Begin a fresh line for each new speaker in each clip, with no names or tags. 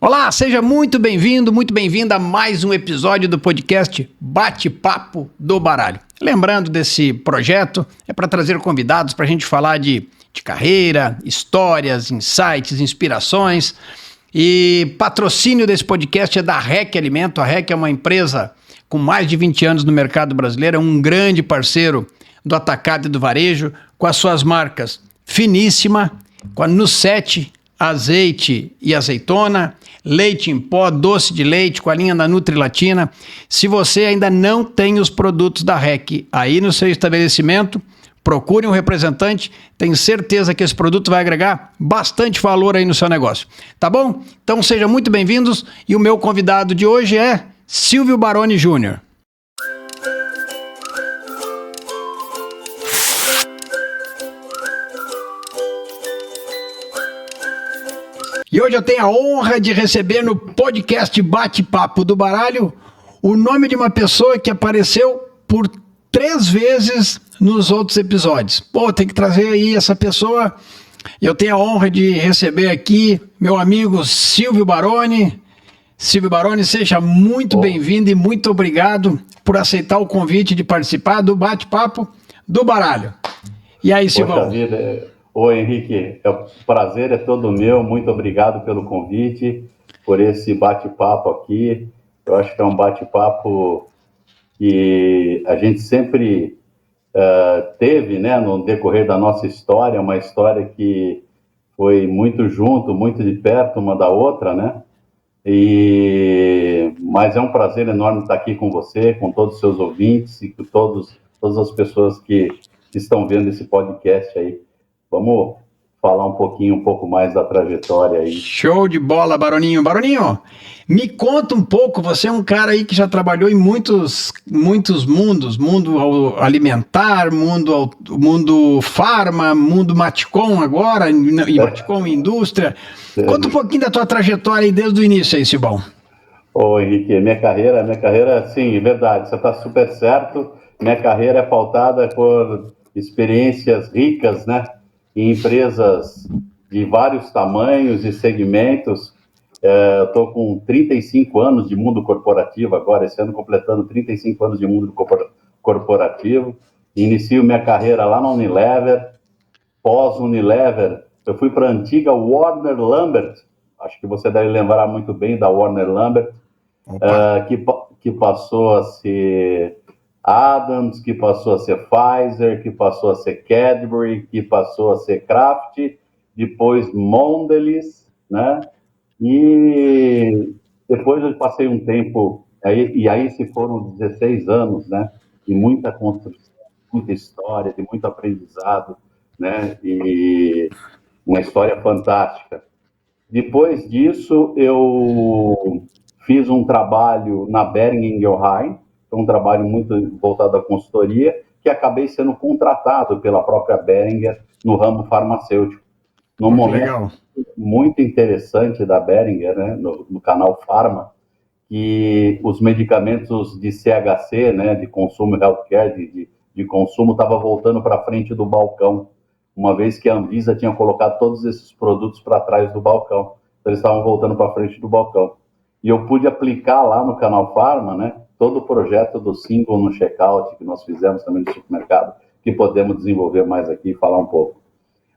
Olá, seja muito bem-vinda a mais um episódio do podcast Bate-Papo do Baralho. Lembrando desse projeto, é para trazer convidados para a gente falar de carreira, histórias, insights, inspirações. E patrocínio desse podcast é da REC Alimento. A REC é uma empresa com mais de 20 anos no mercado brasileiro, é um grande parceiro do atacado e do varejo, com as suas marcas Finíssima, com a Nucete, azeite e azeitona, leite em pó, doce de leite, com a linha da Nutrilatina. Se você ainda não tem os produtos da REC aí no seu estabelecimento, procure um representante, tenho certeza que esse produto vai agregar bastante valor aí no seu negócio. Tá bom? Então sejam muito bem-vindos e o meu convidado de hoje é Silvio Baroni Júnior. E hoje eu tenho a honra de receber no podcast Bate-Papo do Baralho o nome de uma pessoa que apareceu por 3 vezes nos outros episódios. Pô, tem que trazer aí essa pessoa. Eu tenho a honra de receber aqui meu amigo Silvio Baroni. Silvio Baroni, seja muito bem-vindo e muito obrigado por aceitar o convite de participar do Bate-Papo do Baralho. E aí, Silvio?
Poxa vida. Oi, Henrique, o prazer é todo meu, muito obrigado pelo convite, por esse bate-papo aqui. Eu acho que é um bate-papo que a gente sempre teve, né, no decorrer da nossa história, uma história que foi muito junto, muito de perto uma da outra, né? Mas é um prazer enorme estar aqui com você, com todos os seus ouvintes e com todas as pessoas que estão vendo esse podcast aí. Vamos falar um pouco mais da trajetória aí.
Show de bola, Baroninho. Baroninho, me conta um pouco, você é um cara aí que já trabalhou em muitos mundos, mundo alimentar, mundo farma, mundo Matcom agora, e Matcom indústria. Conta um pouquinho da tua trajetória aí desde o início aí, Silvão.
Ô, Henrique, minha carreira, sim, é verdade, você está super certo. Minha carreira é pautada por experiências ricas, né? Em empresas de vários tamanhos e segmentos. Eu estou com 35 anos de mundo corporativo agora, esse ano completando 35 anos de mundo corporativo. Inicio minha carreira lá na Unilever. Pós-Unilever, eu fui para a antiga Warner Lambert, acho que você deve lembrar muito bem da Warner Lambert, que passou a ser Adams, que passou a ser Pfizer, que passou a ser Cadbury, que passou a ser Kraft, depois Mondelez, né? E depois eu passei um tempo, aí se foram 16 anos, né? De muita construção, muita história, de muito aprendizado, né? E uma história fantástica. Depois disso, eu fiz um trabalho na Boehringer Ingelheim, um trabalho muito voltado à consultoria, que acabei sendo contratado pela própria Boehringer no ramo farmacêutico. Num momento muito interessante da Boehringer, né, no canal Pharma, que os medicamentos de CHC, né, de consumo healthcare, de consumo, estava voltando para frente do balcão, uma vez que a Anvisa tinha colocado todos esses produtos para trás do balcão. Então, eles estavam voltando para frente do balcão. E eu pude aplicar lá no canal Pharma, né, todo o projeto do Single no Checkout, que nós fizemos também no supermercado, que podemos desenvolver mais aqui e falar um pouco.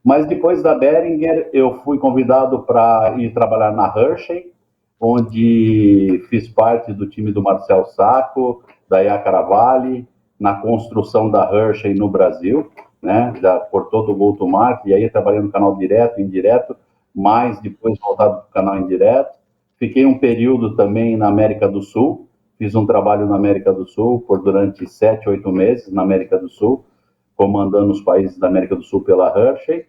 Mas depois da Boehringer, eu fui convidado para ir trabalhar na Hershey, onde fiz parte do time do Marcel Sacco, da Yacara Valley, na construção da Hershey no Brasil, né, já por todo o go-to-market, e aí trabalhei no canal direto e indireto, mas depois voltado para o canal indireto. Fiquei um período também na América do Sul, fiz um trabalho na América do Sul durante 7, 8 meses na América do Sul, comandando os países da América do Sul pela Hershey.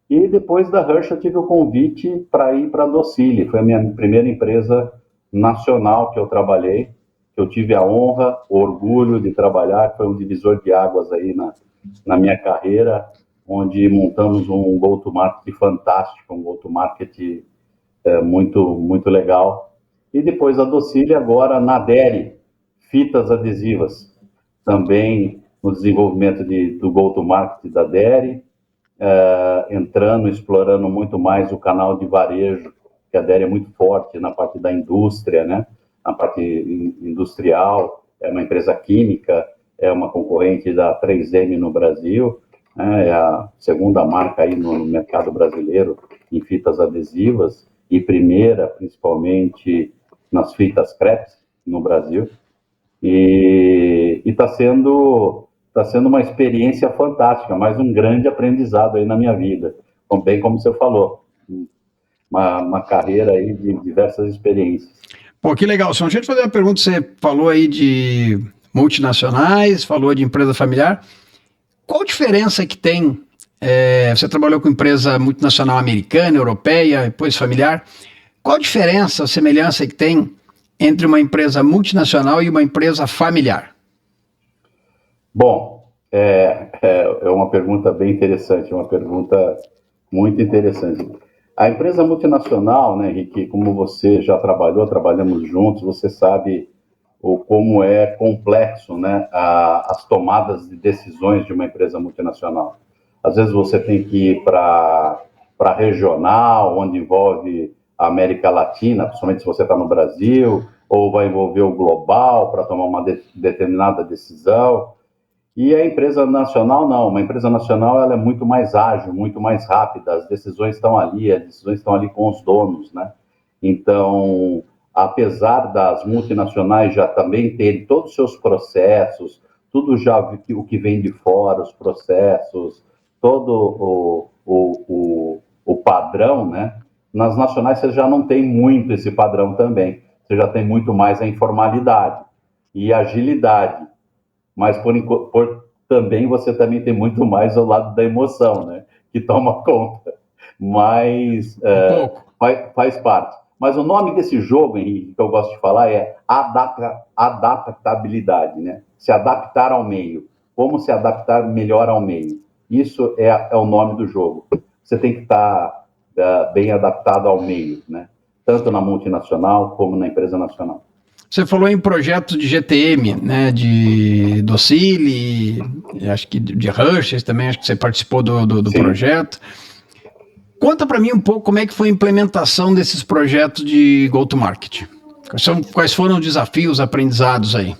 E depois da Hershey eu tive o convite para ir para a Docile, foi a minha primeira empresa nacional que eu trabalhei, que eu tive a honra, o orgulho de trabalhar, foi um divisor de águas aí na minha carreira, onde montamos um go-to-market fantástico, um go-to-market muito, muito legal. E depois a Docile, agora na Deri, fitas adesivas, também no desenvolvimento do go-to-market da Deri, explorando muito mais o canal de varejo, que a Deri é muito forte na parte da indústria, né? Na parte industrial, é uma empresa química, é uma concorrente da 3M no Brasil, né? É a segunda marca aí no mercado brasileiro em fitas adesivas e primeira, principalmente, nas fitas crepes no Brasil. E está sendo uma experiência fantástica, mais um grande aprendizado aí na minha vida. Bem como você falou, uma carreira aí de diversas experiências.
Pô, que legal. Só deixa eu te fazer uma pergunta. Você falou aí de multinacionais, falou de empresa familiar. Qual a diferença que tem? Você trabalhou com empresa multinacional americana, europeia, depois familiar. Qual a diferença, a semelhança que tem entre uma empresa multinacional e uma empresa familiar?
Bom, é uma pergunta bem interessante, uma pergunta muito interessante. A empresa multinacional, né, Henrique, como você já trabalhamos juntos, você sabe como é complexo, né, as tomadas de decisões de uma empresa multinacional. Às vezes você tem que ir para regional, onde envolve a América Latina, principalmente se você está no Brasil, ou vai envolver o global para tomar uma determinada decisão. E a empresa nacional, não. Uma empresa nacional ela é muito mais ágil, muito mais rápida. As decisões estão ali com os donos, né? Então, apesar das multinacionais já também terem todos os seus processos, tudo já o que vem de fora, os processos, todo o padrão, né? Nas nacionais você já não tem muito esse padrão também. Você já tem muito mais a informalidade e a agilidade. Mas também você também tem muito mais o lado da emoção, né? Que toma conta. Mas faz parte. Mas o nome desse jogo, Henrique, que eu gosto de falar é adaptabilidade, né? Se adaptar ao meio. Como se adaptar melhor ao meio. Isso é o nome do jogo. Você tem que estar bem adaptado ao meio, né? Tanto na multinacional como na empresa nacional.
Você falou em projetos de GTM, né, de Docile, acho que de Hershey também, acho que você participou do projeto. Conta para mim um pouco como é que foi a implementação desses projetos de go-to-market. Quais foram os desafios, aprendizados aí?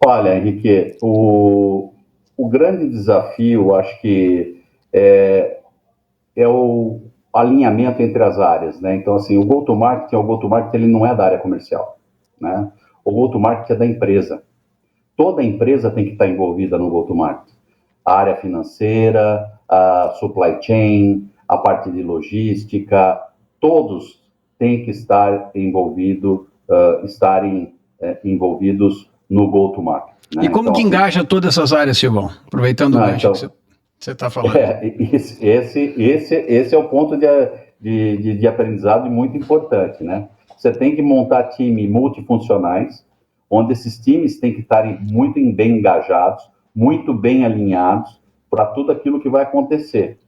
Olha, Henrique, o grande desafio, acho que é o alinhamento entre as áreas, né? Então, assim, o go-to-market ele não é da área comercial, né? O go-to-market é da empresa. Toda empresa tem que estar envolvida no go-to-market. A área financeira, a supply chain, a parte de logística, todos têm que estar estarem envolvidos no go-to-market. Né?
E como então, que engaja todas essas áreas, Silvão? Aproveitando o gancho que você está falando.
Esse é o ponto de aprendizado muito importante, né? Você tem que montar time multifuncionais, onde esses times têm que estarem muito bem engajados, muito bem alinhados para tudo aquilo que vai acontecer.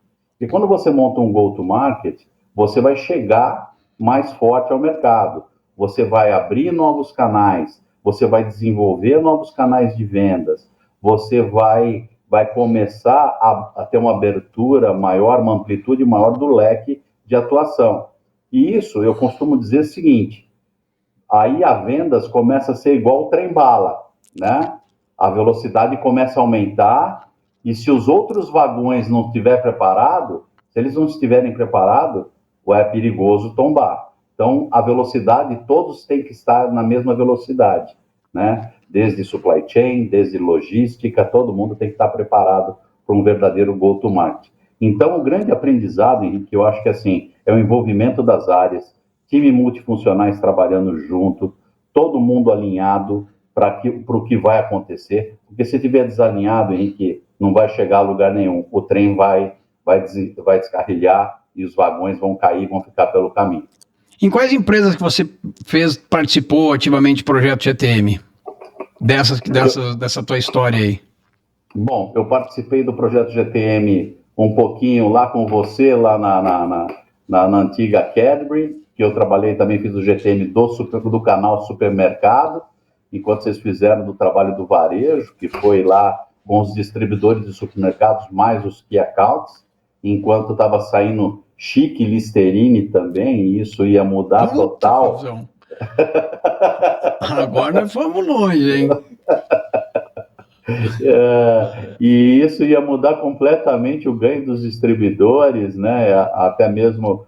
E quando você monta um go-to-market, você vai chegar mais forte ao mercado, você vai abrir novos canais, você vai desenvolver novos canais de vendas, você vai começar a ter uma abertura maior, uma amplitude maior do leque de atuação. E isso, eu costumo dizer o seguinte, aí a vendas começa a ser igual o trem-bala, né? A velocidade começa a aumentar e se os outros vagões não estiverem preparados, se eles não estiverem preparados, é perigoso tombar. Então, a velocidade, todos têm que estar na mesma velocidade, né? Desde supply chain, desde logística, todo mundo tem que estar preparado para um verdadeiro go-to-market. Então, o grande aprendizado, Henrique, eu acho que assim, é o envolvimento das áreas, time multifuncionais trabalhando junto, todo mundo alinhado para o que vai acontecer, porque se estiver desalinhado, Henrique, não vai chegar a lugar nenhum, o trem vai descarrilhar e os vagões vão cair, vão ficar pelo caminho.
Em quais empresas que você participou ativamente do projeto GTM? Dessa tua história aí?
Bom, eu participei do projeto GTM um pouquinho lá com você, lá na antiga Cadbury, que eu trabalhei também, fiz o GTM do canal Supermercado, enquanto vocês fizeram do trabalho do varejo, que foi lá com os distribuidores de supermercados, mais os key accounts, enquanto estava saindo Chique Listerine também, e isso ia mudar total.
Agora nós fomos longe, hein?
E isso ia mudar completamente o ganho dos distribuidores, né? Até mesmo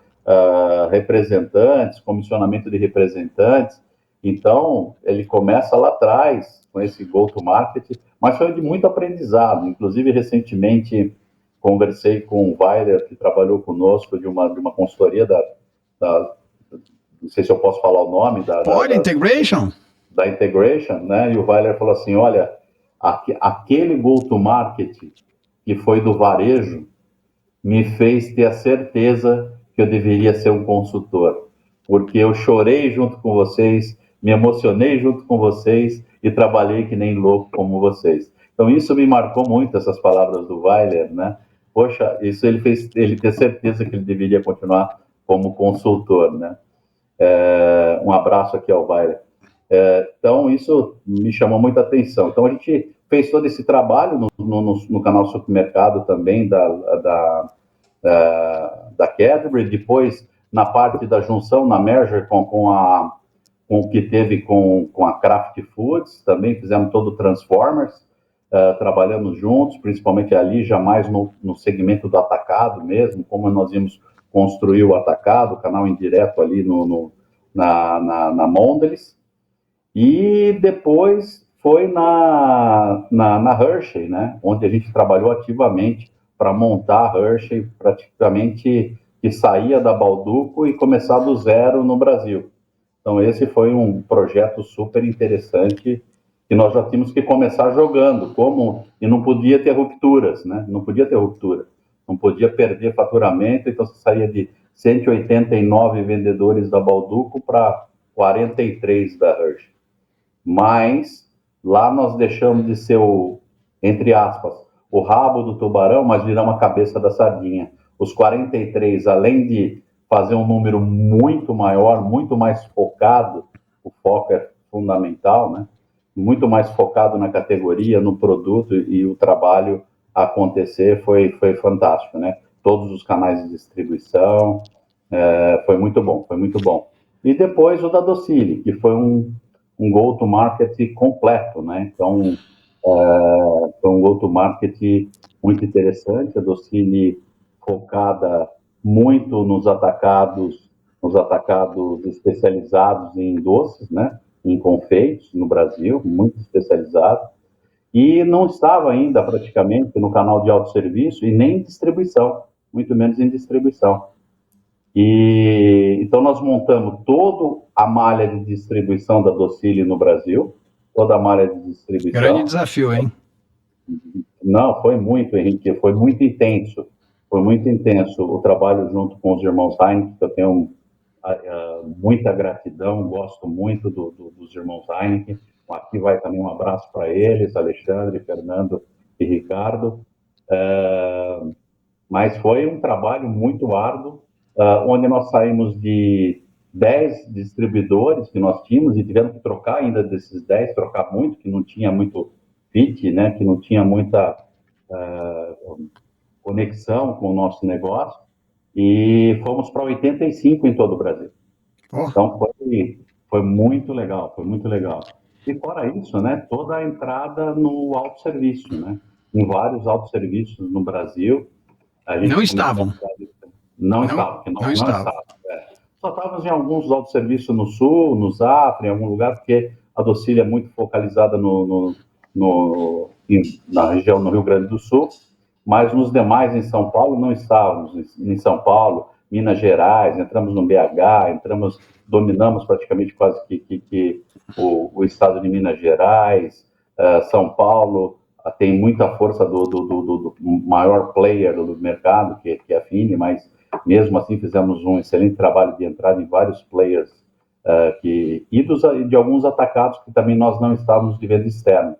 representantes, comissionamento de representantes. Então, ele começa lá atrás com esse go-to-market, mas foi de muito aprendizado. Inclusive, recentemente, conversei com o Weiler, que trabalhou conosco de uma consultoria não sei se eu posso falar o nome,
Integration?
Da Integration, né? E o Weiler falou assim, olha, aquele go-to-market que foi do varejo me fez ter a certeza que eu deveria ser um consultor, porque eu chorei junto com vocês, me emocionei junto com vocês e trabalhei que nem louco como vocês. Então isso me marcou muito, essas palavras do Weiler, né? Poxa, isso ele fez ele ter certeza que ele deveria continuar como consultor, né? Um abraço aqui ao Weiler. Então, isso me chamou muita atenção. Então, a gente fez todo esse trabalho no canal Supermercado também da Cadbury, depois na parte da junção, na merger com o que teve com a Kraft Foods, também fizemos todo o Transformers, trabalhamos juntos, principalmente ali, jamais no segmento do atacado mesmo, como nós íamos construir o atacado, o canal indireto ali na Mondelez. E depois foi na Hershey, né, onde a gente trabalhou ativamente para montar a Hershey, praticamente que saía da Balduco e começar do zero no Brasil. Então esse foi um projeto super interessante que nós já tínhamos que começar jogando, e não podia ter rupturas, né? Não podia ter ruptura, não podia perder faturamento, então você saía de 189 vendedores da Balduco para 43 da Hershey. Mas lá nós deixamos de ser entre aspas, o rabo do tubarão, mas viramos a cabeça da sardinha. Os 43, além de fazer um número muito maior, muito mais focado, o foco é fundamental, né? Muito mais focado na categoria, no produto, e o trabalho acontecer foi fantástico, né? Todos os canais de distribuição, foi muito bom, foi muito bom. E depois o da Docile, que foi um go-to-market completo, né? Então, foi um go-to-market muito interessante, a Docile focada muito nos atacados especializados em doces, né? Em confeitos no Brasil, muito especializado, e não estava ainda praticamente no canal de autosserviço e nem em distribuição, muito menos em distribuição. E então nós montamos toda a malha de distribuição da Docile no Brasil, toda a malha de distribuição.
Grande desafio, hein?
Não, foi muito, Henrique, foi muito intenso o trabalho junto com os irmãos Heineken, que eu tenho muita gratidão, gosto muito dos irmãos Heineken. Aqui vai também um abraço para eles, Alexandre, Fernando e Ricardo. Mas foi um trabalho muito árduo, onde nós saímos de 10 distribuidores que nós tínhamos e tivemos que trocar ainda desses 10, trocar muito, que não tinha muito fit, né, que não tinha muita conexão com o nosso negócio, e fomos para 85 em todo o Brasil. Então foi muito legal, foi muito legal. E fora isso, né, toda a entrada no autosserviço, né, em vários autosserviços no Brasil.
Não estavam.
Não estavam. Só estávamos em alguns autosserviços no Sul, no Zafra, em algum lugar, porque a Docile é muito focalizada na região, no Rio Grande do Sul, mas nos demais em São Paulo não estávamos. Em São Paulo, Minas Gerais, entramos no BH, dominamos praticamente quase que o estado de Minas Gerais, São Paulo tem muita força do maior player do mercado, que é a Fini, mas mesmo assim fizemos um excelente trabalho de entrada em vários players e de alguns atacados que também nós não estávamos de venda externa.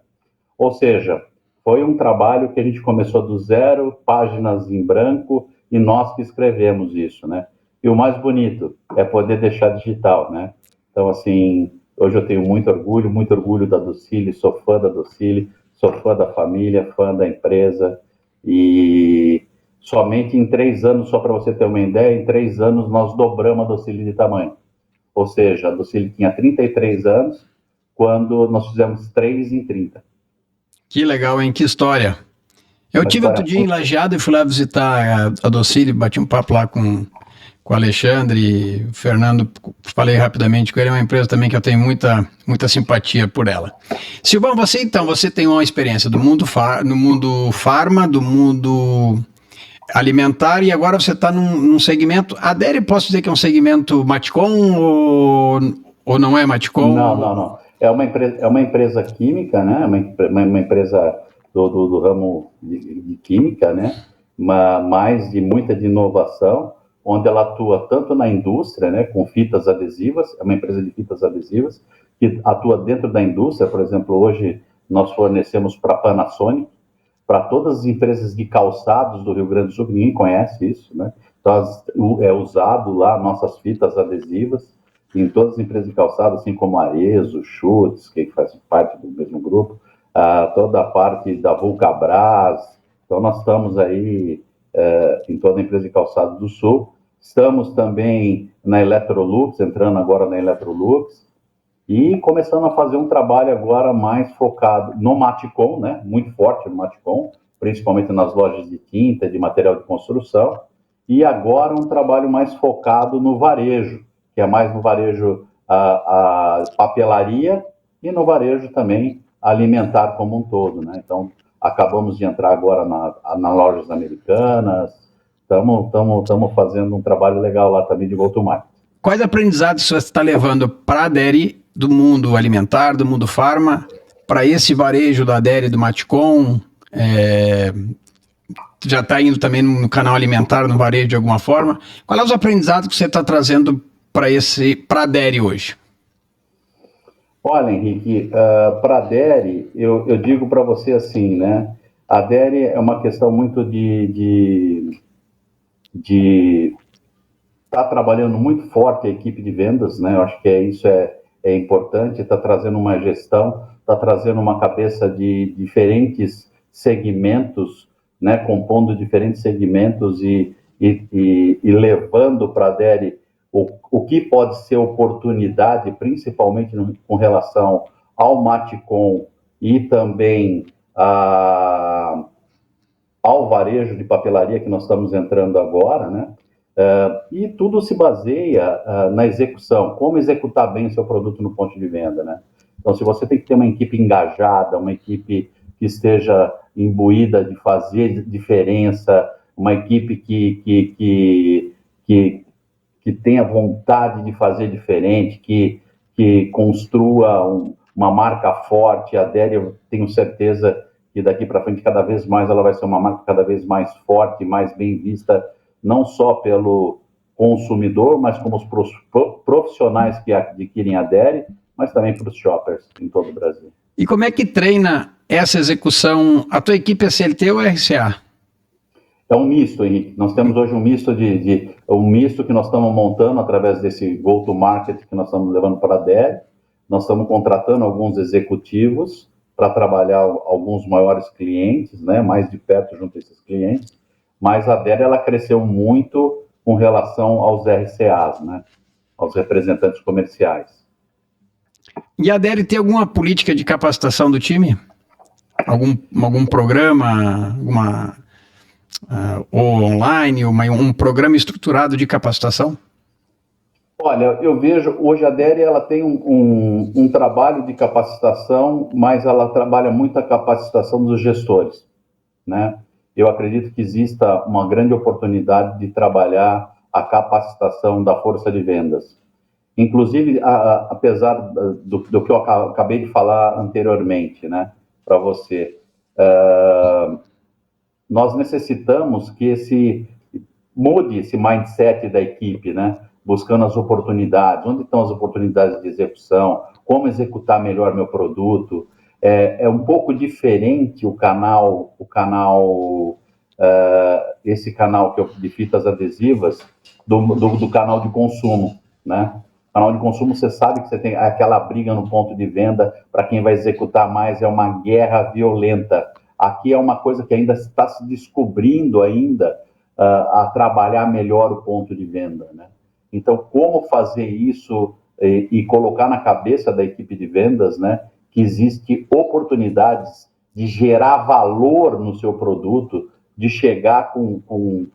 Ou seja, foi um trabalho que a gente começou do zero, páginas em branco, e nós que escrevemos isso, né? E o mais bonito é poder deixar digital, né? Então, assim, hoje eu tenho muito orgulho da Docile, sou fã da Docile, sou fã da família, fã da empresa, e Somente em 3 anos, só para você ter uma ideia, em 3 anos nós dobramos a Docile de tamanho. Ou seja, a Docile tinha 33 anos, quando nós fizemos 3 em 30.
Que legal, hein? Que história. Eu
Uma
tive outro
história
dia em
muito...
Lajeado e fui lá visitar a Docile, bati um papo lá com o Alexandre, o Fernando, falei rapidamente com ele, é uma empresa também que eu tenho muita simpatia por ela. Silvão, você tem uma experiência do mundo, no mundo farma, do mundo alimentar, e agora você está num segmento, a Dairy, posso dizer que é um segmento Matcom ou não é Matcom?
Não. É uma empresa química, né? Uma empresa do ramo de química, né? Mais de muita de inovação, onde ela atua tanto na indústria, né? Com fitas adesivas, é uma empresa de fitas adesivas, que atua dentro da indústria. Por exemplo, hoje nós fornecemos para a Panasonic, para todas as empresas de calçados do Rio Grande do Sul, que ninguém conhece isso, né? Então, é usado lá nossas fitas adesivas em todas as empresas de calçado, assim como Arezzo, Schutz, que faz parte do mesmo grupo, toda a parte da Vulcabras. Então, nós estamos aí em toda a empresa de calçado do Sul. Estamos também na Electrolux, entrando agora na Electrolux, e começando a fazer um trabalho agora mais focado no Matcom, né? Muito forte no Matcom, principalmente nas lojas de tinta, de material de construção, e agora um trabalho mais focado no varejo, que é mais no varejo a papelaria e no varejo também alimentar como um todo, né? Então, acabamos de entrar agora nas lojas americanas, estamos fazendo um trabalho legal lá também de go-to-market.
Quais aprendizados você está levando para a Dairy do mundo alimentar, do mundo farma, para esse varejo da Dairy, do Matcom? Já está indo também no canal alimentar, no varejo de alguma forma. Quais são os aprendizados que você está trazendo para a Dairy hoje?
Olha, Henrique, para a Dairy, eu digo para você assim, né? A Dairy é uma questão muito de estar trabalhando muito forte a equipe de vendas, né? Eu acho que isso é importante, está trazendo uma gestão, está trazendo uma cabeça de diferentes segmentos, né? Compondo diferentes segmentos e levando para a Dairy o que pode ser oportunidade, principalmente com relação ao Matcom e também ao varejo de papelaria que nós estamos entrando agora, né? E tudo se baseia na execução, como executar bem seu produto no ponto de venda, né? Então, se você tem que ter uma equipe engajada, uma equipe que esteja imbuída de fazer diferença, uma equipe que tenha vontade de fazer diferente, que construa uma marca forte, a Dairy, eu tenho certeza que daqui para frente, cada vez mais, ela vai ser uma marca cada vez mais forte, mais bem vista, não só pelo consumidor, mas como os profissionais que adquirem a Dairy, mas também para os shoppers em todo o Brasil.
E como é que treina essa execução? A tua equipe é CLT ou RCA?
É um misto, Henrique. Nós temos hoje um misto que nós estamos montando através desse go-to-market que nós estamos levando para a Dairy. Nós estamos contratando alguns executivos para trabalhar alguns maiores clientes, né, mais de perto junto a esses clientes. Mas a Dairy, ela cresceu muito com relação aos RCAs, né, aos representantes comerciais.
E a Dairy tem alguma política de capacitação do time? Algum programa, ou online, um programa estruturado de capacitação?
Olha, eu vejo, hoje a Dairy, ela tem um trabalho de capacitação, mas ela trabalha muito a capacitação dos gestores, né? Eu acredito que exista uma grande oportunidade de trabalhar a capacitação da força de vendas. Inclusive, apesar do que eu acabei de falar anteriormente, né, para você, nós necessitamos que mude esse mindset da equipe, né, buscando as oportunidades, onde estão as oportunidades de execução, como executar melhor meu produto. É um pouco diferente esse canal de fitas adesivas do canal de consumo, né? Canal de consumo, você sabe que você tem aquela briga no ponto de venda, para quem vai executar mais, é uma guerra violenta. Aqui é uma coisa que ainda está se descobrindo ainda, a trabalhar melhor o ponto de venda, né? Então, como fazer isso e colocar na cabeça da equipe de vendas, né, que existe oportunidades de gerar valor no seu produto, de chegar com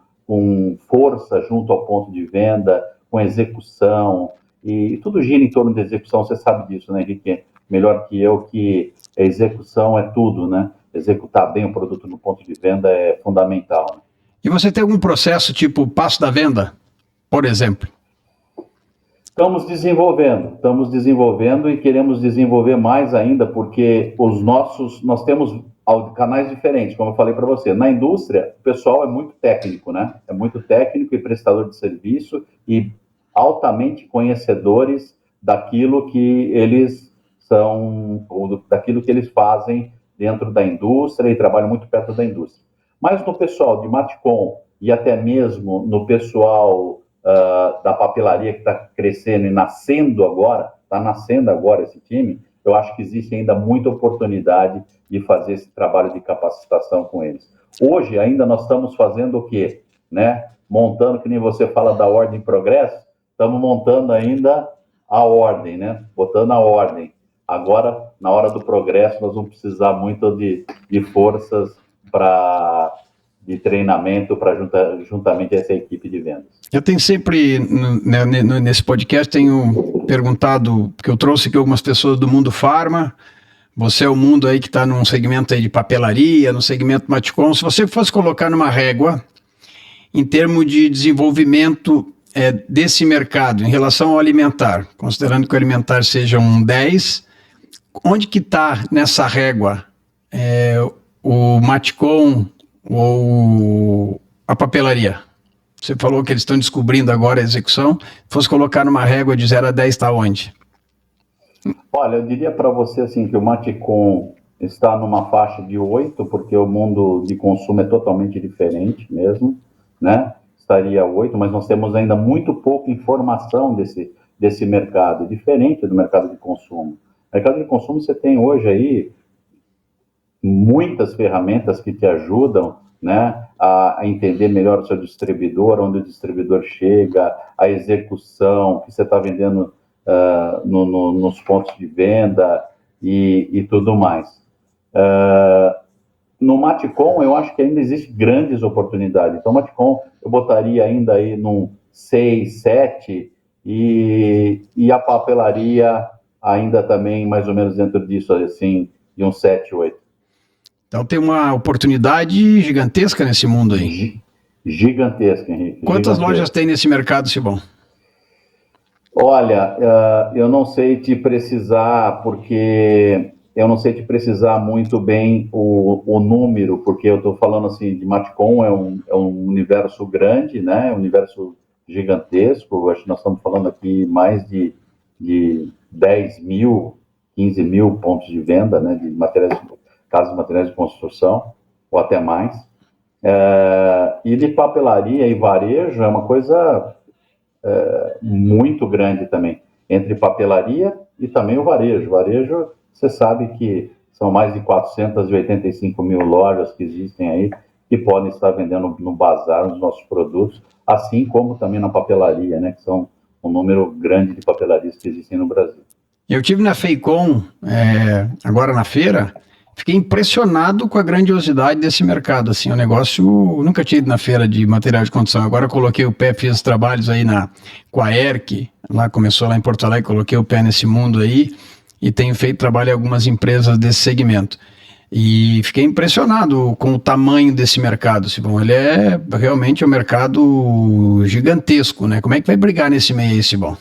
força junto ao ponto de venda, com execução, e tudo gira em torno da execução, você sabe disso, né, Henrique? Melhor que eu, que a execução é tudo, né? Executar bem o produto no ponto de venda é fundamental. Né?
E você tem algum processo tipo passo da venda, por exemplo?
Estamos desenvolvendo e queremos desenvolver mais ainda, porque nós temos canais diferentes, como eu falei para você. Na indústria, o pessoal é muito técnico, né? É muito técnico e prestador de serviço e altamente conhecedores daquilo que eles são, ou daquilo que eles fazem dentro da indústria e trabalham muito perto da indústria. Mas no pessoal de Matcom e até mesmo no pessoal da papelaria que está crescendo e nascendo agora, está nascendo agora esse time, eu acho que existe ainda muita oportunidade de fazer esse trabalho de capacitação com eles. Hoje ainda nós estamos fazendo o quê? Né? Montando, que nem você fala da ordem e progresso, estamos montando ainda a ordem, né? Botando a ordem. Agora, na hora do progresso, nós vamos precisar muito de forças de treinamento para juntamente essa equipe de vendas.
Eu tenho sempre, nesse podcast, tenho perguntado, porque eu trouxe aqui algumas pessoas do mundo farma, você é o mundo aí que está num segmento aí de papelaria, no segmento Matcom, se você fosse colocar numa régua, em termos de desenvolvimento desse mercado, em relação ao alimentar, considerando que o alimentar seja um 10, onde que está nessa régua o Matcom ou a papelaria? Você falou que eles estão descobrindo agora a execução. Se fosse colocar numa régua de 0 a 10, está onde?
Olha, eu diria para você assim, que o Matcom está numa faixa de 8, porque o mundo de consumo é totalmente diferente mesmo, né? Estaria 8, mas nós temos ainda muito pouca informação desse mercado, diferente do mercado de consumo. No mercado de consumo você tem hoje aí muitas ferramentas que te ajudam, né, a entender melhor o seu distribuidor, onde o distribuidor chega, a execução, que você está vendendo nos pontos de venda e tudo mais. No Matcom, eu acho que ainda existem grandes oportunidades. Então, o Matcom eu botaria ainda aí num 6, 7, e a papelaria ainda também mais ou menos dentro disso, assim, de um 7, 8.
Então tem uma oportunidade gigantesca nesse mundo aí.
Gigantesca, Henrique.
Quantas lojas tem nesse mercado, Sibon?
Olha, eu não sei te precisar, porque eu não sei te precisar muito bem o número, porque eu estou falando assim, de Matcom é um universo grande, né? Um universo gigantesco. Acho que nós estamos falando aqui mais de 10 mil, 15 mil pontos de venda, né? De casas de materiais de construção, ou até mais. E de papelaria e varejo é uma coisa muito grande também, entre papelaria e também o varejo. Varejo, você sabe que são mais de 485 mil lojas que existem aí, que podem estar vendendo no bazar os nossos produtos, assim como também na papelaria, né, que são um número grande de papelarias que existem no Brasil.
Eu tive na FEICOM, agora na feira, fiquei impressionado com a grandiosidade desse mercado, assim, o negócio, nunca tinha ido na feira de material de construção, agora coloquei o pé, fiz os trabalhos aí com a ERC, começou lá em Porto Alegre, coloquei o pé nesse mundo aí, e tenho feito trabalho em algumas empresas desse segmento. E fiquei impressionado com o tamanho desse mercado, Sibon. Ele é realmente um mercado gigantesco, né? Como é que vai brigar nesse meio aí, Sibon?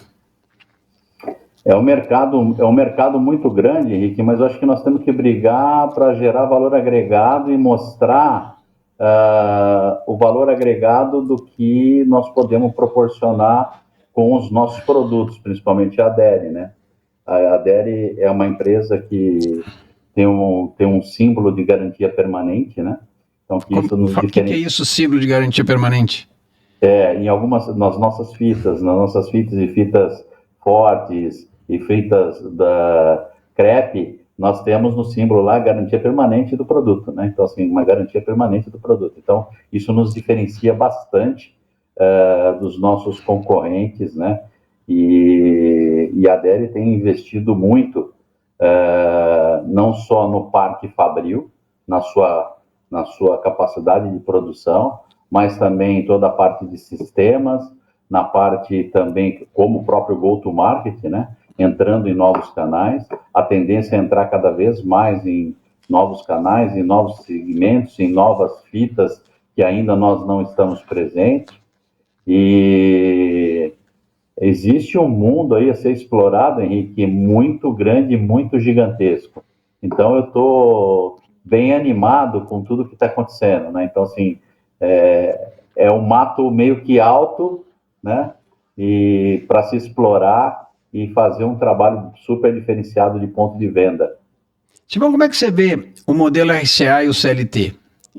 É um mercado muito grande, Henrique, mas eu acho que nós temos que brigar para gerar valor agregado e mostrar o valor agregado do que nós podemos proporcionar com os nossos produtos, principalmente a Aderi, né? A Aderi é uma empresa que tem um símbolo de garantia permanente, né? Então,
O que é isso, símbolo de garantia permanente?
Nas nossas fitas e fitas fortes e fitas da crepe, nós temos no símbolo lá a garantia permanente do produto, né? Então, assim, uma garantia permanente do produto. Então, isso nos diferencia bastante dos nossos concorrentes, né? E a Deri tem investido muito, não só no Parque Fabril, na sua capacidade de produção, mas também em toda a parte de sistemas, na parte também, como o próprio go-to-market, né? Entrando em novos canais, a tendência é entrar cada vez mais em novos canais, em novos segmentos, em novas fitas que ainda nós não estamos presentes. E existe um mundo aí a ser explorado, Henrique, muito grande, muito gigantesco. Então, eu estou bem animado com tudo que está acontecendo, né? Então, assim, é um mato meio que alto, né? E para se explorar e fazer um trabalho super diferenciado de ponto de venda.
Simão, como é que você vê o modelo RCA e o CLT?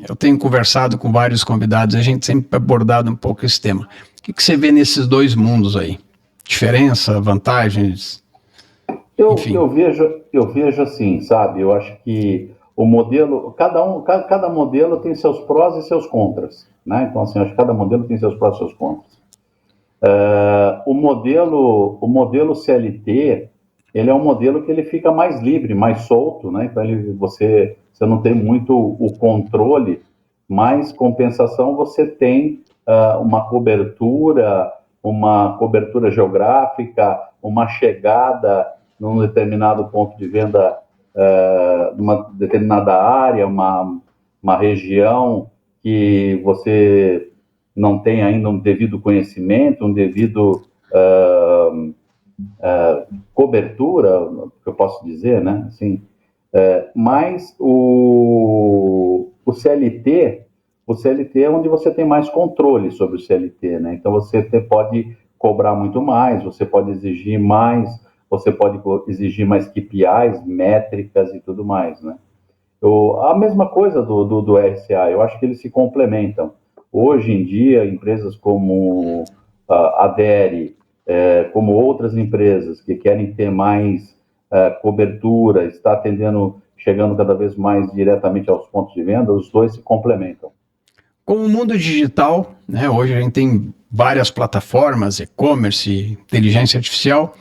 Eu tenho conversado com vários convidados, a gente sempre abordado um pouco esse tema. O que você vê nesses dois mundos aí? Diferença, vantagens?
Eu vejo assim, sabe? Eu acho que o modelo, cada modelo tem seus prós e seus contras, né? Então, assim, eu acho que cada modelo tem seus prós e seus contras. O modelo CLT, ele é um modelo que ele fica mais livre, mais solto, né? Então, você não tem muito o controle, mas compensação você tem uma cobertura geográfica, uma chegada num determinado ponto de venda, numa determinada área, uma região que você não tem ainda um devido conhecimento, um devido cobertura, que eu posso dizer, né? Assim, mas o CLT é onde você tem mais controle sobre o CLT, né? Então você pode cobrar muito mais, você pode exigir mais, você pode exigir mais KPIs, métricas e tudo mais, né? A mesma coisa do RCA, eu acho que eles se complementam. Hoje em dia, empresas como a Deri, como outras empresas que querem ter mais cobertura, está chegando cada vez mais diretamente aos pontos de venda, os dois se complementam.
Com o mundo digital, né, hoje a gente tem várias plataformas, e-commerce, inteligência artificial.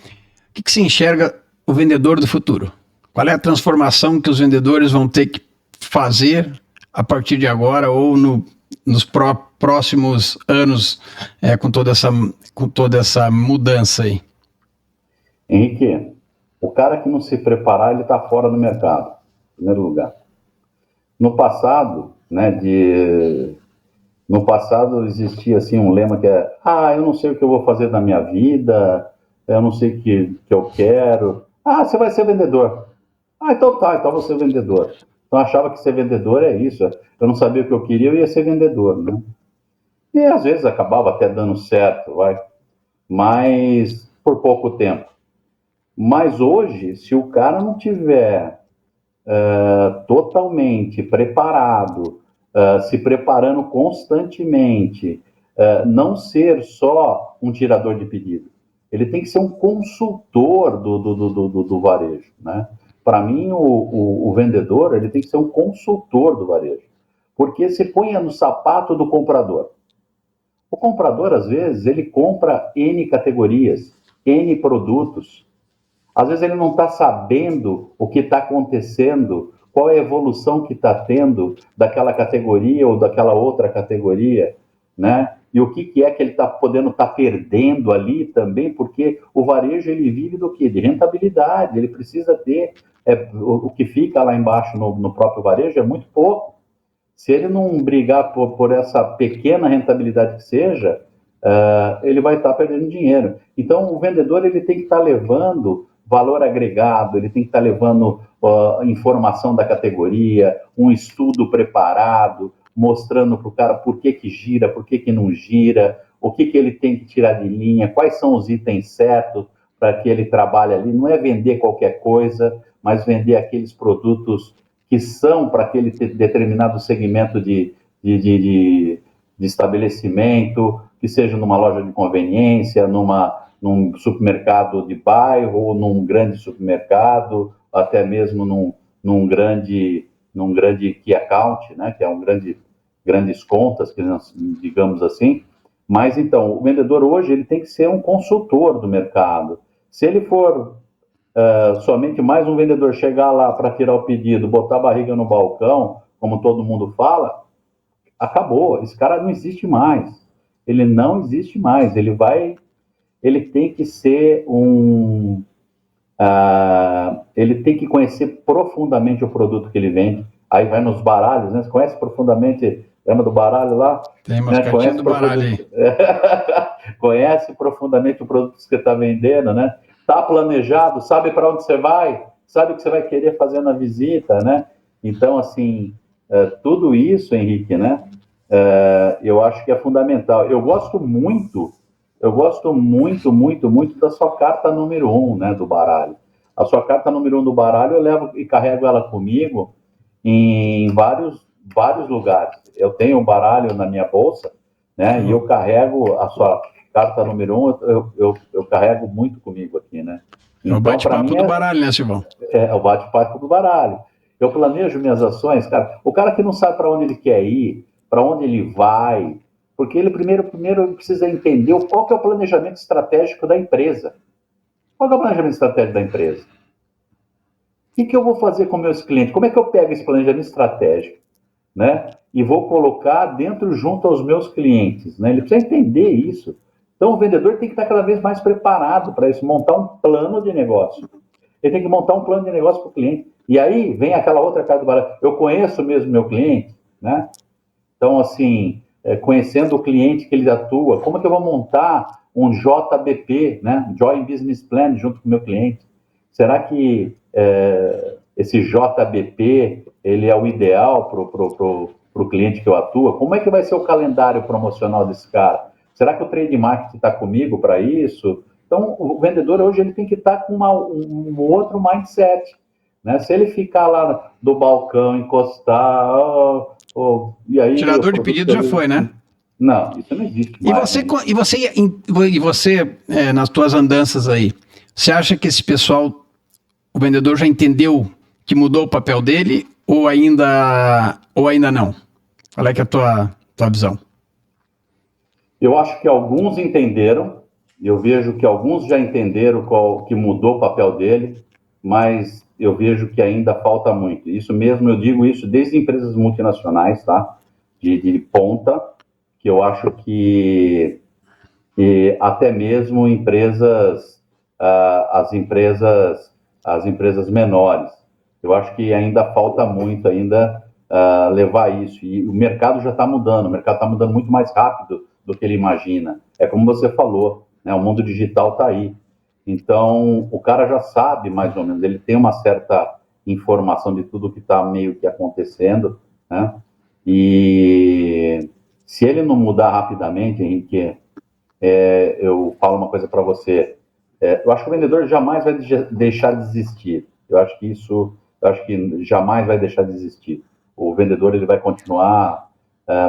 O que se enxerga o vendedor do futuro? Qual é a transformação que os vendedores vão ter que fazer a partir de agora ou nos próximos anos com toda essa mudança aí?
Henrique, o cara que não se preparar, ele está fora do mercado, em primeiro lugar. No passado, né, no passado existia assim um lema que é: eu não sei o que eu vou fazer na minha vida, eu não sei o que eu quero. Você vai ser vendedor. Então tá, então vou ser vendedor. Então eu achava que ser vendedor é isso. Eu não sabia o que eu queria, eu ia ser vendedor, né? E às vezes acabava até dando certo, mas por pouco tempo. Mas hoje, se o cara não tiver totalmente preparado, se preparando constantemente, não ser só um tirador de pedido, ele tem que ser um consultor do varejo, né? Para mim, o vendedor, ele tem que ser um consultor do varejo, porque se põe no sapato do comprador. O comprador, às vezes, ele compra N categorias, N produtos. Às vezes ele não está sabendo o que está acontecendo, qual é a evolução que está tendo daquela categoria ou daquela outra categoria, né? E o que é que ele está podendo estar perdendo ali também, porque o varejo ele vive do quê? De rentabilidade, ele precisa ter, o que fica lá embaixo no próprio varejo é muito pouco. Se ele não brigar por essa pequena rentabilidade que seja, ele vai estar perdendo dinheiro. Então, o vendedor ele tem que estar levando valor agregado, ele tem que estar levando informação da categoria, um estudo preparado, mostrando para o cara por que gira, por que não gira, o que ele tem que tirar de linha, quais são os itens certos para que ele trabalhe ali. Não é vender qualquer coisa, mas vender aqueles produtos que são para aquele determinado segmento de estabelecimento, que seja numa loja de conveniência, numa num supermercado de bairro, ou num grande supermercado, até mesmo num grande key account, né, que é grandes contas, que nós, digamos assim. Mas, então, o vendedor hoje ele tem que ser um consultor do mercado. Se ele for somente mais um vendedor chegar lá para tirar o pedido, botar a barriga no balcão, como todo mundo fala, acabou. Esse cara não existe mais. Ele não existe mais. Ele tem que ser ele tem que conhecer profundamente o produto que ele vende. Aí vai nos baralhos, né? Você conhece profundamente, lembra do baralho lá?
Tem umas cartinhas do baralho aí.
Conhece profundamente o produto que você está vendendo, né? Está planejado, sabe para onde você vai, sabe o que você vai querer fazer na visita, né? Então, assim, tudo isso, Henrique, né? Eu acho que é fundamental. Eu gosto muito, muito da sua carta número 1, né, do baralho. A sua carta número 1 do baralho eu levo e carrego ela comigo em vários lugares. Eu tenho um baralho na minha bolsa, né, e eu carrego a sua carta número 1, eu carrego muito comigo aqui, né.
Então, o bate-papo do baralho, né, Silvão?
É o bate-papo do baralho. Eu planejo minhas ações, cara. O cara que não sabe para onde ele quer ir, para onde ele vai, porque ele primeiro precisa entender qual que é o planejamento estratégico da empresa. Qual é o planejamento estratégico da empresa? O que eu vou fazer com meus clientes? Como é que eu pego esse planejamento estratégico, né? E vou colocar junto aos meus clientes, né? Ele precisa entender isso. Então, o vendedor tem que estar cada vez mais preparado para isso, montar um plano de negócio. Ele tem que montar um plano de negócio para o cliente. E aí vem aquela outra cara do baralho. Eu conheço mesmo meu cliente, né? Então, assim, conhecendo o cliente que ele atua, como é que eu vou montar um JBP, né? Joint Business Plan, junto com o meu cliente? Será que esse JBP ele é o ideal para o cliente que eu atua? Como é que vai ser o calendário promocional desse cara? Será que o trade marketing está comigo para isso? Então, o vendedor hoje ele tem que estar com um outro mindset, né? Se ele ficar lá do balcão, encostar, e aí...
Tirador de pedido já foi, né?
Não, isso não existe mais.
E você nas tuas andanças aí, você acha que esse pessoal, o vendedor já entendeu que mudou o papel dele ou ainda não? Qual é que é a tua visão?
Eu acho que alguns entenderam, eu vejo que alguns já entenderam que mudou o papel dele, mas eu vejo que ainda falta muito. Isso mesmo, eu digo isso desde empresas multinacionais, tá? De ponta, que eu acho que até mesmo as empresas menores. Eu acho que ainda falta muito levar isso. E o mercado já está mudando, o mercado está mudando muito mais rápido do que ele imagina. É como você falou, né? O mundo digital está aí. Então, o cara já sabe, mais ou menos, ele tem uma certa informação de tudo que está meio que acontecendo, né? E se ele não mudar rapidamente, Henrique, eu falo uma coisa para você, eu acho que o vendedor jamais vai deixar de existir. Eu acho que jamais vai deixar de existir. O vendedor ele vai continuar,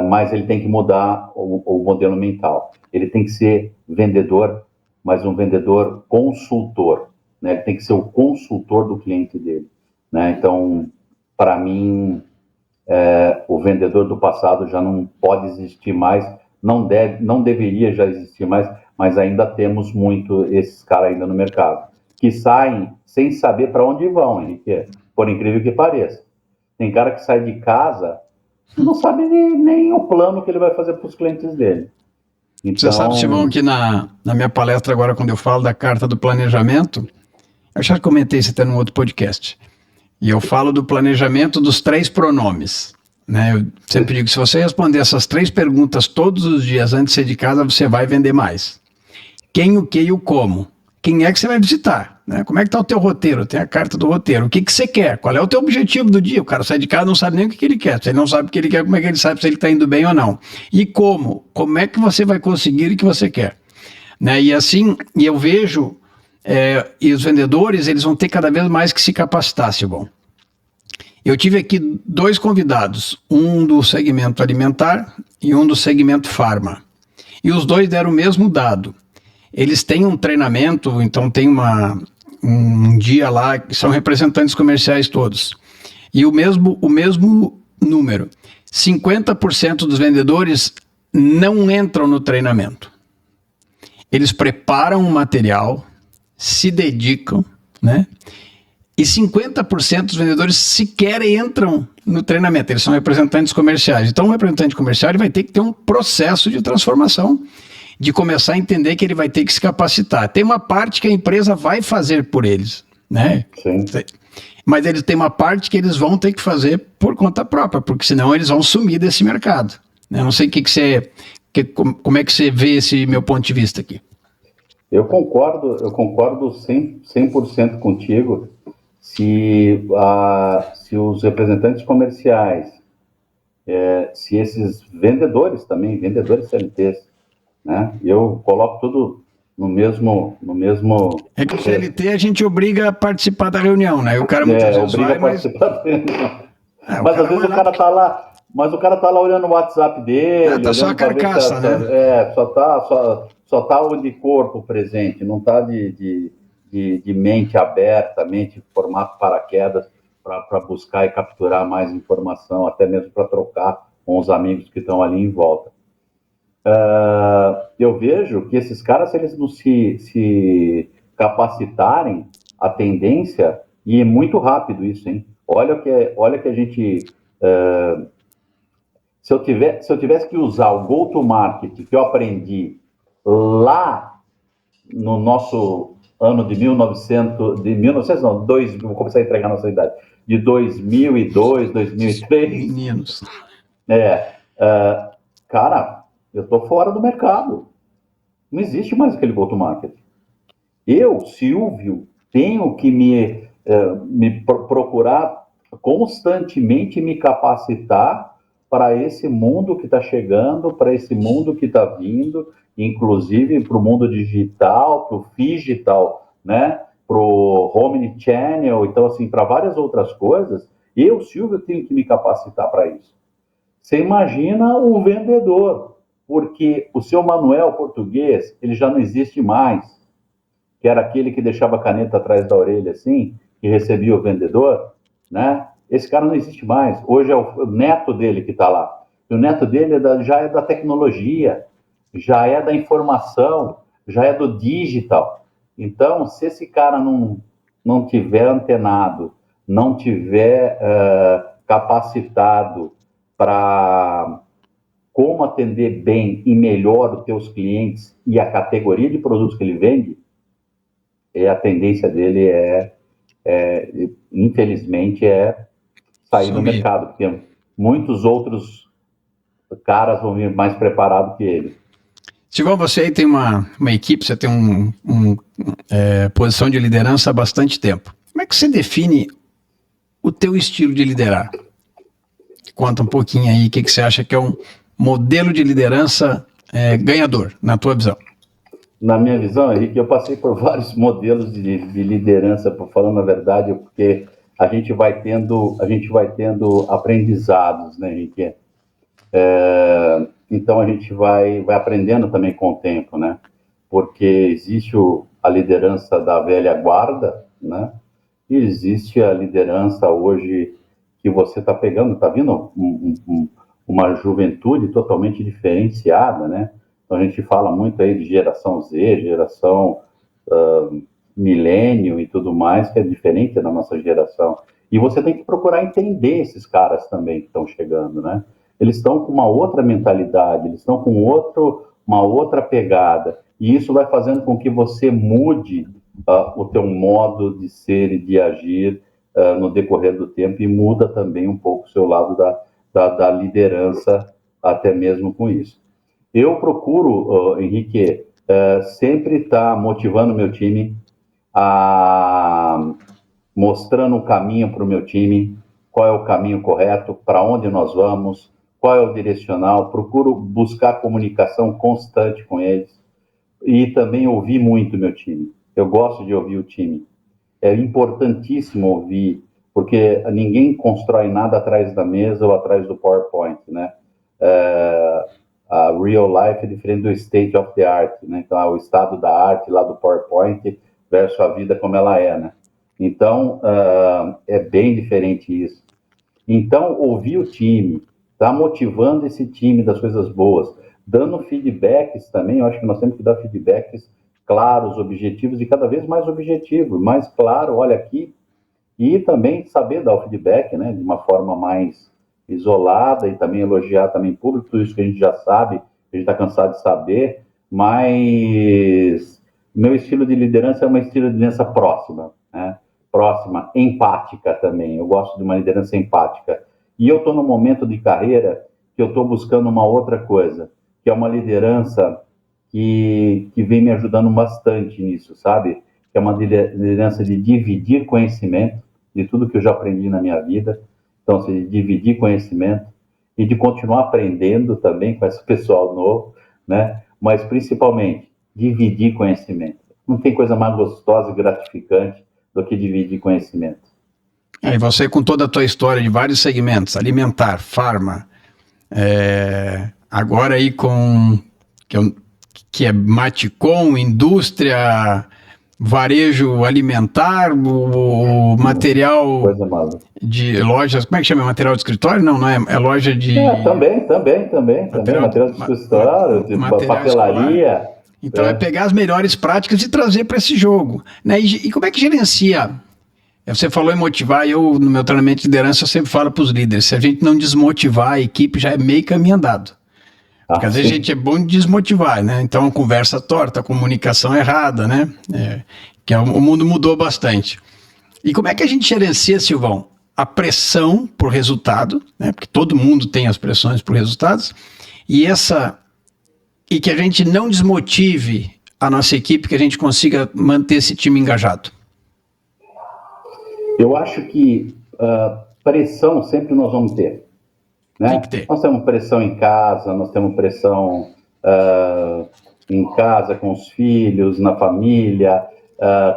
mas ele tem que mudar o modelo mental. Ele tem que ser vendedor, mas um vendedor consultor, né? Ele tem que ser o consultor do cliente dele, né? Então, para mim, o vendedor do passado já não pode existir mais, não deveria já existir mais, mas ainda temos muito esses caras ainda no mercado, que saem sem saber para onde vão, Henrique, por incrível que pareça. Tem cara que sai de casa e não sabe nem o plano que ele vai fazer para os clientes dele. Então...
Você sabe, Simão, que na minha palestra agora, quando eu falo da carta do planejamento, eu já comentei isso até num outro podcast, e eu falo do planejamento dos 3 pronomes, né? Eu sempre digo que se você responder essas 3 perguntas todos os dias antes de sair de casa, você vai vender mais. Quem, o que e o como. Quem é que você vai visitar, né? Como é que está o teu roteiro? Tem a carta do roteiro. O que você quer? Qual é o teu objetivo do dia? O cara sai de casa e não sabe nem o que ele quer. Se ele não sabe o que ele quer, como é que ele sabe se ele está indo bem ou não? E como? Como é que você vai conseguir o que você quer? Né? E assim, eu vejo, e os vendedores, eles vão ter cada vez mais que se capacitar, Silvão. Eu tive aqui 2 convidados, um do segmento alimentar e um do segmento farma. E os 2 deram o mesmo dado. eles têm um treinamento, então tem um dia lá que são representantes comerciais todos. E o mesmo número, 50% dos vendedores não entram no treinamento. Eles preparam o material, se dedicam, né? E 50% dos vendedores sequer entram no treinamento. Eles são representantes comerciais. Então, o representante comercial ele vai ter que ter um processo de transformação, de começar a entender que ele vai ter que se capacitar. Tem uma parte que a empresa vai fazer por eles, né?
Sim.
Mas eles têm uma parte que eles vão ter que fazer por conta própria, porque senão eles vão sumir desse mercado. Eu não sei como é que você vê esse meu ponto de vista aqui.
Eu concordo 100% contigo. Se os representantes comerciais, se esses vendedores também, vendedores CLTs, né? Eu coloco tudo no mesmo...
É que o CLT a gente obriga a participar da reunião, né? O cara muitas vezes
obriga
vai,
a participar da reunião. Mas às vezes o cara tá lá, olhando o WhatsApp dele,
tá só a carcaça, né?
Só tá de corpo presente, não tá de mente aberta, mente em formato paraquedas para buscar e capturar mais informação, até mesmo para trocar com os amigos que estão ali em volta. Eu vejo que esses caras, se eles não se capacitarem, a tendência, e é muito rápido isso, hein? Olha que a gente... se eu tivesse que usar o go-to-market que eu aprendi lá no nosso ano de 1900 não, 2000, vou começar a entregar a nossa idade, de 2002, 2003.
Meninos.
Cara, eu tô fora do mercado. Não existe mais aquele go-to-market. Eu, Silvio, tenho que me procurar constantemente me capacitar para esse mundo que está chegando, para esse mundo que está vindo, inclusive para o mundo digital, para o digital, né? Para o omnichannel, então assim, para várias outras coisas, eu, Silvio, tenho que me capacitar para isso. Você imagina o vendedor, porque o seu Manuel português, ele já não existe mais, que era aquele que deixava a caneta atrás da orelha assim, que recebia o vendedor, né? Esse cara não existe mais. Hoje é o neto dele que está lá. E o neto dele já é da tecnologia, já é da informação, já é do digital. Então, se esse cara não tiver antenado, não tiver capacitado para como atender bem e melhor os teus clientes e a categoria de produtos que ele vende, a tendência dele infelizmente, sair do mercado, porque muitos outros caras vão vir mais preparados que ele.
Silvão, você aí tem uma equipe, você tem posição de liderança há bastante tempo. Como é que você define o teu estilo de liderar? Conta um pouquinho aí, o que você acha que é um modelo de liderança ganhador, na tua visão?
Na minha visão, Henrique, eu passei por vários modelos de liderança, falando a verdade, porque a gente vai tendo aprendizados, né, Henrique? Então a gente vai aprendendo também com o tempo, né? Porque existe a liderança da velha guarda, né? E existe a liderança hoje que você está pegando, está vindo uma juventude totalmente diferenciada, né? Então a gente fala muito aí de geração Z, geração milênio e tudo mais, que é diferente da nossa geração. E você tem que procurar entender esses caras também que estão chegando, né? Eles estão com uma outra mentalidade, eles estão com uma outra pegada. E isso vai fazendo com que você mude o teu modo de ser e de agir no decorrer do tempo, e muda também um pouco o seu lado da liderança, até mesmo com isso. Eu procuro, Henrique, sempre estar motivando o meu time, mostrando o caminho para o meu time, qual é o caminho correto, para onde nós vamos, qual é o direcional. Procuro buscar comunicação constante com eles e também ouvir muito o meu time. Eu gosto de ouvir o time. É importantíssimo ouvir, porque ninguém constrói nada atrás da mesa ou atrás do PowerPoint, né? a real life é diferente do state of the art, né? Então, o estado da arte lá do PowerPoint versus a vida como ela é, né? Então, é bem diferente isso. Então, ouvir o time, tá motivando esse time das coisas boas, dando feedbacks também. Eu acho que nós temos que dar feedbacks claros, objetivos e cada vez mais objetivos, mais claro, olha aqui, e também saber dar o feedback, né, de uma forma mais isolada e também elogiar também público, tudo isso que a gente já sabe, a gente está cansado de saber, mas meu estilo de liderança é um estilo de liderança próxima, né? Próxima, empática também. Eu gosto de uma liderança empática. E eu estou num momento de carreira que eu estou buscando uma outra coisa, que é uma liderança que vem me ajudando bastante nisso, sabe? Que é uma liderança de dividir conhecimento de tudo que eu já aprendi na minha vida. Então, assim, de dividir conhecimento e de continuar aprendendo também com esse pessoal novo, né? Mas, principalmente, dividir conhecimento. Não tem coisa mais gostosa e gratificante do que dividir conhecimento.
E você, com toda a tua história de vários segmentos, alimentar, farma, agora aí com que é Maticom, indústria, varejo alimentar, o material de lojas, como é que chama? Material de escritório? Não é? É loja de...
Também, material de escritório, de papelaria.
Escolar. Então é pegar as melhores práticas e trazer para esse jogo, né? E como é que gerencia? Você falou em motivar, eu no meu treinamento de liderança eu sempre falo para os líderes, se a gente não desmotivar a equipe já é meio caminho andado. Porque às vezes a gente é bom de desmotivar, né? Então a conversa torta, a comunicação errada, né? O mundo mudou bastante. E como é que a gente gerencia, Silvão? A pressão por resultado, né? Porque todo mundo tem as pressões por resultados, e que a gente não desmotive a nossa equipe, que a gente consiga manter esse time engajado.
Eu acho que pressão sempre nós vamos ter, né?
Tem que ter.
Nós temos pressão em casa, nós temos pressão em casa com os filhos, na família,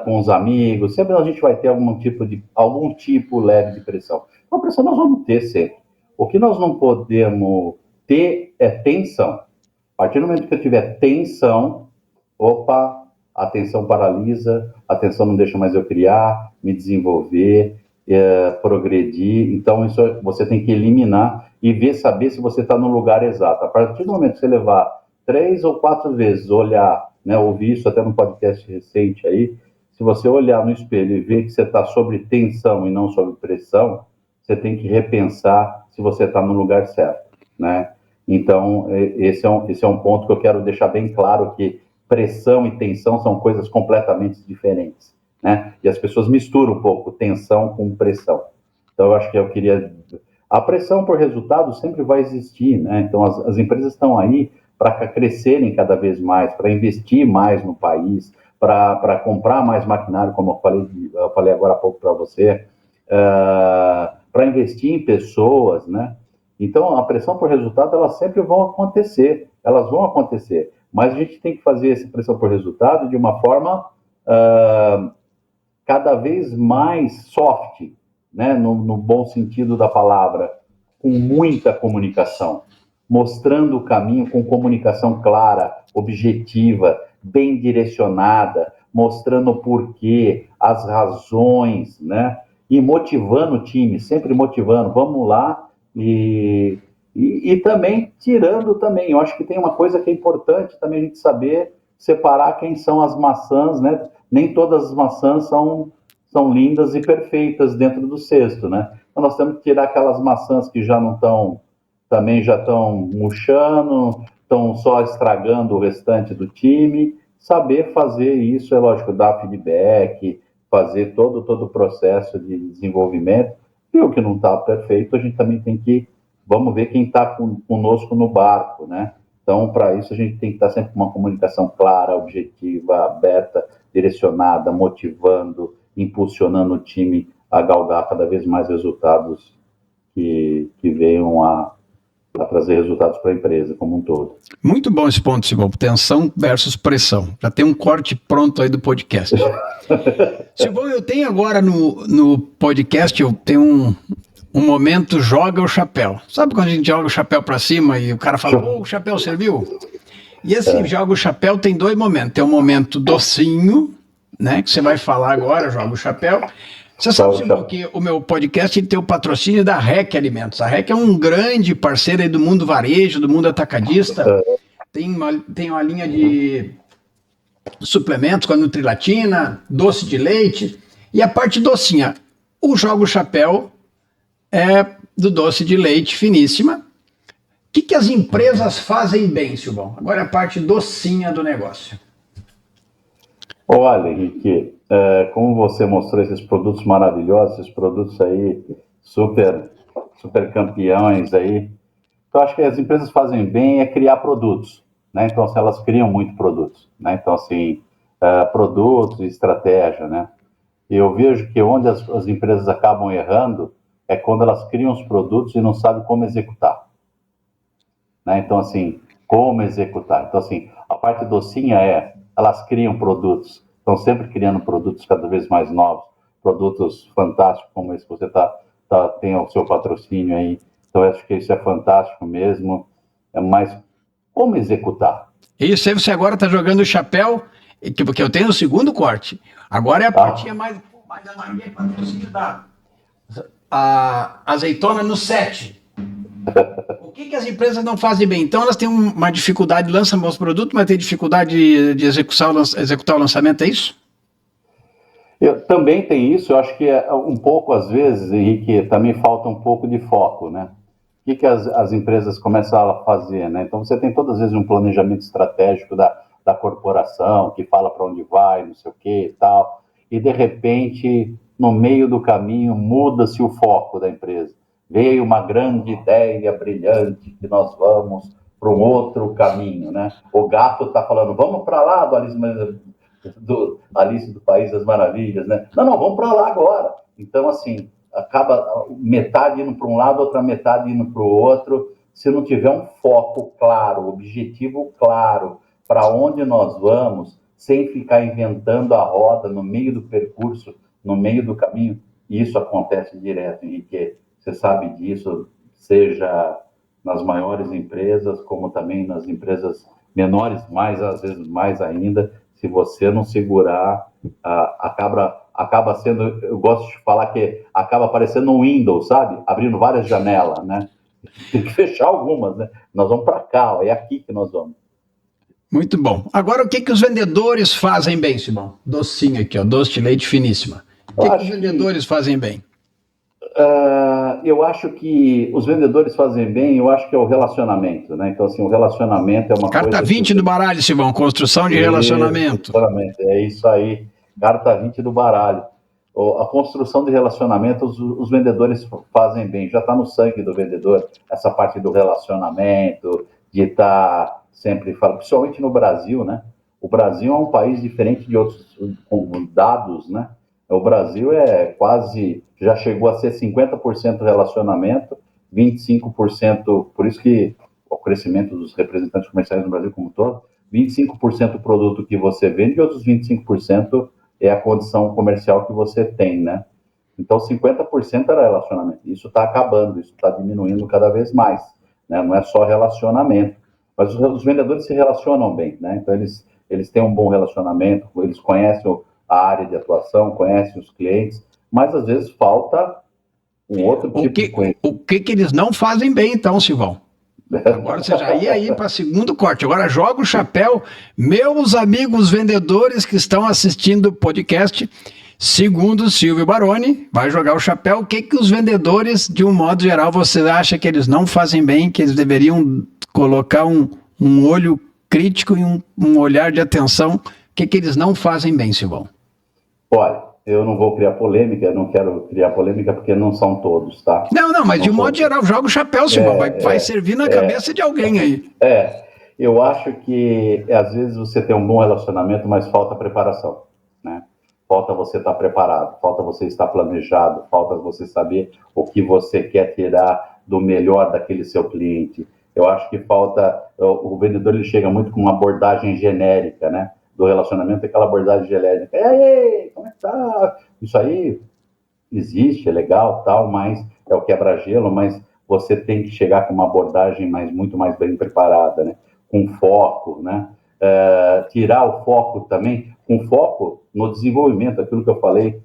com os amigos. Sempre a gente vai ter algum tipo leve de pressão. Então, pressão nós vamos ter sempre. O que nós não podemos ter é tensão. A partir do momento que eu tiver tensão, a tensão paralisa, a tensão não deixa mais eu criar, me desenvolver, progredir. Então, isso você tem que eliminar e saber se você está no lugar exato. A partir do momento que você levar 3 ou 4 vezes, olhar, né, ouvir isso até no podcast recente aí, se você olhar no espelho e ver que você está sobre tensão e não sobre pressão, você tem que repensar se você está no lugar certo, né? Então, esse é um ponto que eu quero deixar bem claro, que pressão e tensão são coisas completamente diferentes, né? E as pessoas misturam um pouco tensão com pressão. Então, eu acho que a pressão por resultado sempre vai existir, né? Então, as empresas estão aí para crescerem cada vez mais, para investir mais no país, para comprar mais maquinário, como eu falei agora há pouco para você, para investir em pessoas, né? Então, a pressão por resultado, elas sempre vão acontecer, mas a gente tem que fazer essa pressão por resultado de uma forma cada vez mais soft, né? No bom sentido da palavra, com muita comunicação, mostrando o caminho com comunicação clara, objetiva, bem direcionada, mostrando o porquê, as razões, né? E motivando o time, sempre motivando, vamos lá, e também tirando também, eu acho que tem uma coisa que é importante também a gente saber separar quem são as maçãs, né? Nem todas as maçãs são lindas e perfeitas dentro do cesto, né? Então nós temos que tirar aquelas maçãs que já não estão, também já estão murchando, estão só estragando o restante do time. Saber fazer isso, é lógico, dar feedback, fazer todo o processo de desenvolvimento. E o que não está perfeito, a gente também tem que, vamos ver quem está conosco no barco, né? Então, para isso, a gente tem que estar sempre com uma comunicação clara, objetiva, aberta, direcionada, motivando, impulsionando o time a galgar cada vez mais resultados que venham a trazer resultados para a empresa como um todo.
Muito bom esse ponto, Silvão. Tensão versus pressão. Já tem um corte pronto aí do podcast. Silvão, eu tenho agora no podcast, eu tenho um momento joga o chapéu. Sabe quando a gente joga o chapéu para cima e o cara fala, o chapéu serviu? E esse joga o chapéu tem dois momentos. Tem um momento docinho, né, que você vai falar agora, joga o chapéu. Você sabe, Simão, que o meu podcast tem o patrocínio da REC Alimentos. A REC é um grande parceiro aí do mundo varejo, do mundo atacadista. Tem uma linha de suplementos com a Nutrilatina, doce de leite e a parte docinha. O Joga o Chapéu é do doce de leite finíssima. O que as empresas fazem bem, Silvão? Agora é a parte docinha do negócio.
Olha, Henrique, como você mostrou esses produtos maravilhosos, esses produtos aí super campeões aí, eu acho que as empresas fazem bem é criar produtos, né? Então, assim, elas criam muito produtos, né? Então, assim, produtos e estratégia, né? E eu vejo que onde as empresas acabam errando é quando elas criam os produtos e não sabem como executar, né? Então, assim, como executar? Então, assim, a parte docinha elas criam produtos, estão sempre criando produtos cada vez mais novos, produtos fantásticos como esse que você tem o seu patrocínio aí. Então, eu acho que isso é fantástico mesmo, mas como executar?
Isso aí você agora está jogando o chapéu, porque eu tenho o segundo corte. Agora é a partinha mais amarga, patrocínio a azeitona no 7. O que as empresas não fazem bem? Então elas têm uma dificuldade, lançam bons produtos, mas têm dificuldade de executar o lançamento, é isso?
Também tem isso, eu acho que um pouco, às vezes, Henrique, também falta um pouco de foco, né? O que as empresas começam a fazer, né? Então você tem todas as vezes um planejamento estratégico da corporação, que fala para onde vai, não sei o que e tal, e de repente, no meio do caminho, muda-se o foco da empresa. Veio uma grande ideia brilhante que nós vamos para um outro caminho, né? O gato está falando, vamos para lá do Alice do País das Maravilhas, né? Não, vamos para lá agora. Então, assim, acaba metade indo para um lado, outra metade indo para o outro. Se não tiver um foco claro, objetivo claro, para onde nós vamos, sem ficar inventando a roda no meio do percurso, no meio do caminho, isso acontece direto, Henrique. Você sabe disso, seja nas maiores empresas, como também nas empresas menores, às vezes mais ainda. Se você não segurar, acaba sendo, eu gosto de falar que acaba parecendo um Windows, sabe? Abrindo várias janelas, né? Tem que fechar algumas, né? Nós vamos para cá, é aqui que nós vamos.
Muito bom. Agora, o que os vendedores fazem bem, Simão? Docinho aqui, ó, doce de leite finíssima. O que os vendedores fazem bem?
Eu acho que os vendedores fazem bem, eu acho que é o relacionamento, né? Então, assim, o relacionamento é uma
Carta
coisa...
Carta 20 do baralho, Silvão, construção de relacionamento.
É isso aí, carta 20 do baralho. A construção de relacionamento, os vendedores fazem bem, já está no sangue do vendedor, essa parte do relacionamento, de estar sempre falando, principalmente no Brasil, né? O Brasil é um país diferente de outros dados, né? O Brasil já chegou a ser 50% relacionamento, 25%, por isso que o crescimento dos representantes comerciais no Brasil como um todo, 25% o produto que você vende e outros 25% é a condição comercial que você tem, né? Então, 50% era relacionamento. Isso está acabando, isso está diminuindo cada vez mais, né? Não é só relacionamento. Mas os vendedores se relacionam bem, né? Então, eles têm um bom relacionamento, eles conhecem a área de atuação, conhecem os clientes, mas às vezes falta um outro tipo de coisa.
O que eles não fazem bem, então, Silvão? Agora você já ia aí para segundo corte. Agora joga o chapéu. Meus amigos vendedores que estão assistindo o podcast, segundo Silvio Baroni, vai jogar o chapéu. O que os vendedores, de um modo geral, você acha que eles não fazem bem, que eles deveriam colocar um olho crítico e um olhar de atenção? O que eles não fazem bem, Silvão?
Olha, eu não vou criar polêmica, não quero criar polêmica porque não são todos, tá?
Não, mas de um modo geral, joga o chapéu, Silvão, vai servir na cabeça de alguém aí.
Eu acho que às vezes você tem um bom relacionamento, mas falta preparação, né? Falta você estar preparado, falta você estar planejado, falta você saber o que você quer tirar do melhor daquele seu cliente. Eu acho que falta, o vendedor ele chega muito com uma abordagem genérica, né? Do relacionamento, aquela abordagem genérica. E aí, como é que tá? Isso aí existe, é legal, tal, mas é o quebra-gelo, mas você tem que chegar com uma abordagem muito mais bem preparada, né? Com foco, né? Tirar o foco também, com foco no desenvolvimento, aquilo que eu falei,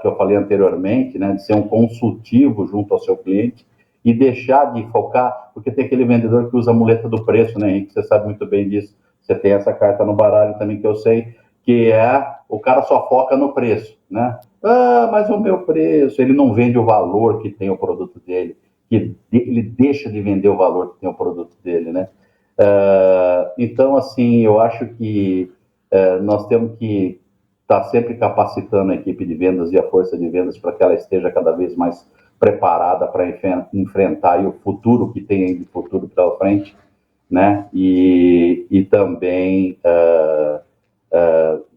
que eu falei anteriormente, né? De ser um consultivo junto ao seu cliente e deixar de focar, porque tem aquele vendedor que usa a muleta do preço, né, Henrique? Você sabe muito bem disso. Você tem essa carta no baralho também que eu sei, que o cara só foca no preço, né? Mas o meu preço, ele não vende o valor que tem o produto dele, que ele deixa de vender o valor que tem o produto dele, né? Então, assim, eu acho que nós temos que estar sempre capacitando a equipe de vendas e a força de vendas para que ela esteja cada vez mais preparada para enfrentar o futuro que tem aí de futuro pela frente, né? E também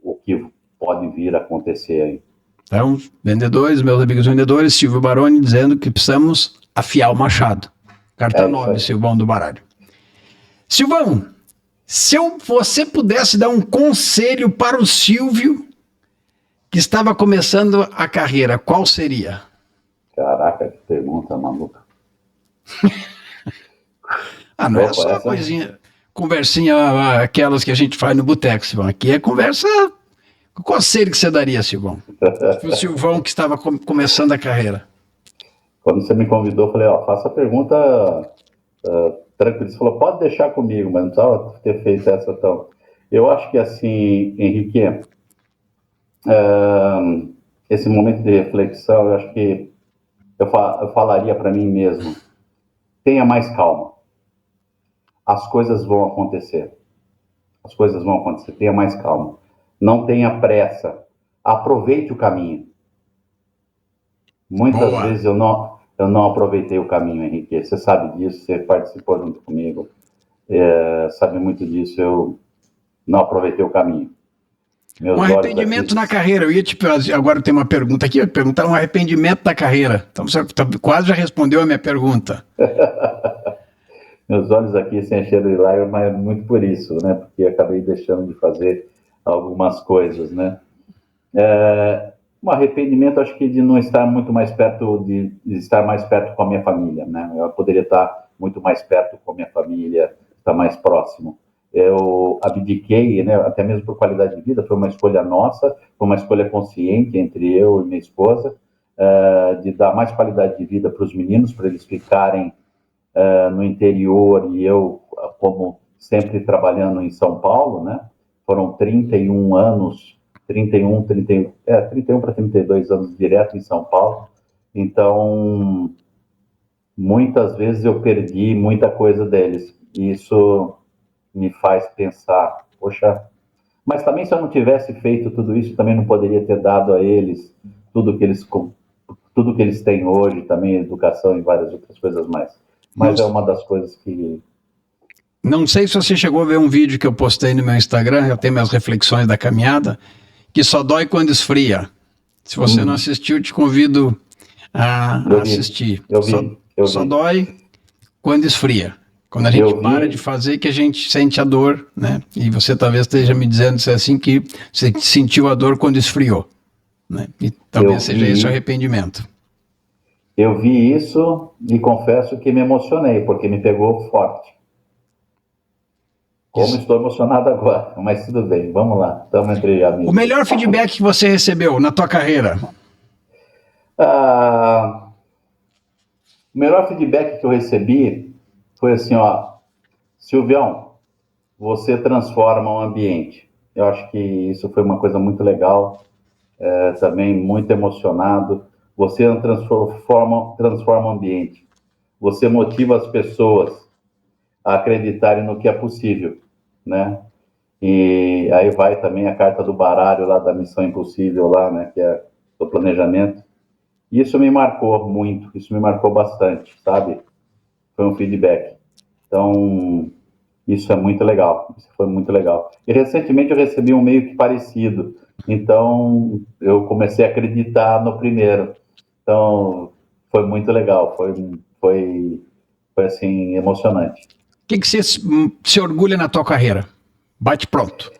o que pode vir a acontecer aí.
Então, vendedores, meus amigos vendedores, Silvio Baroni dizendo que precisamos afiar o machado. Carta 9, Silvão do baralho. Silvão, se você pudesse dar um conselho para o Silvio que estava começando a carreira, qual seria?
Caraca, que pergunta maluca.
Não é só coisinha, conversinha aquelas que a gente faz no boteco, Silvão. Aqui é conversa. Qual conselho que você daria, Silvão? Para o Silvão que estava começando a carreira.
Quando você me convidou, eu falei, faça a pergunta tranquilo. Você falou, pode deixar comigo, mas não precisava ter feito essa tão... Eu acho que assim, Henrique, esse momento de reflexão, eu acho que eu falaria para mim mesmo, tenha mais calma. As coisas vão acontecer. As coisas vão acontecer, tenha mais calma. Não tenha pressa. Aproveite o caminho. Muitas vezes eu não aproveitei o caminho, Henrique. Você sabe disso, você participou junto comigo. Sabe muito disso, eu não aproveitei o caminho.
Um arrependimento na carreira. Eu ia te fazer, agora tem uma pergunta aqui, eu ia perguntar um arrependimento da carreira. Então você quase já respondeu a minha pergunta.
Meus olhos aqui se encheram de lágrimas, mas muito por isso, né? Porque acabei deixando de fazer algumas coisas, né? Um arrependimento, acho que de não estar muito mais perto, de estar mais perto com a minha família, né? Eu poderia estar muito mais perto com a minha família, estar mais próximo. Eu abdiquei, né? Até mesmo por qualidade de vida, foi uma escolha nossa, foi uma escolha consciente entre eu e minha esposa, de dar mais qualidade de vida para os meninos, para eles ficarem no interior, e eu, como sempre trabalhando em São Paulo, né? Foram 31 anos, 31 para 32 anos direto em São Paulo. Então, muitas vezes eu perdi muita coisa deles. E isso me faz pensar, poxa, mas também se eu não tivesse feito tudo isso, também não poderia ter dado a eles tudo que eles têm hoje, também educação e várias outras coisas mais. Mas é uma das coisas que...
Não sei se você chegou a ver um vídeo que eu postei no meu Instagram, eu tenho minhas reflexões da caminhada, que só dói quando esfria. Se você não assistiu, te convido a assistir. Só dói quando esfria. Quando a gente para de fazer, que a gente sente a dor, né? E você talvez esteja me dizendo assim que você sentiu a dor quando esfriou, né? E talvez seja esse o arrependimento.
Eu vi isso e confesso que me emocionei, porque me pegou forte. Como estou emocionado agora, mas tudo bem, vamos lá, estamos entre amigos.
O melhor feedback que você recebeu na tua carreira?
O melhor feedback que eu recebi foi assim, Silvião, você transforma o ambiente. Eu acho que isso foi uma coisa muito legal, também muito emocionado. Você transforma o ambiente. Você motiva as pessoas a acreditarem no que é possível, né? E aí vai também a carta do baralho lá da Missão Impossível lá, né? Que é do planejamento. E isso me marcou muito, isso me marcou bastante, sabe? Foi um feedback. Então, isso é muito legal, isso foi muito legal. E recentemente eu recebi um meio que parecido, então eu comecei a acreditar no primeiro. Então, foi muito legal, foi assim, emocionante.
O que você se orgulha na tua carreira? Bate pronto.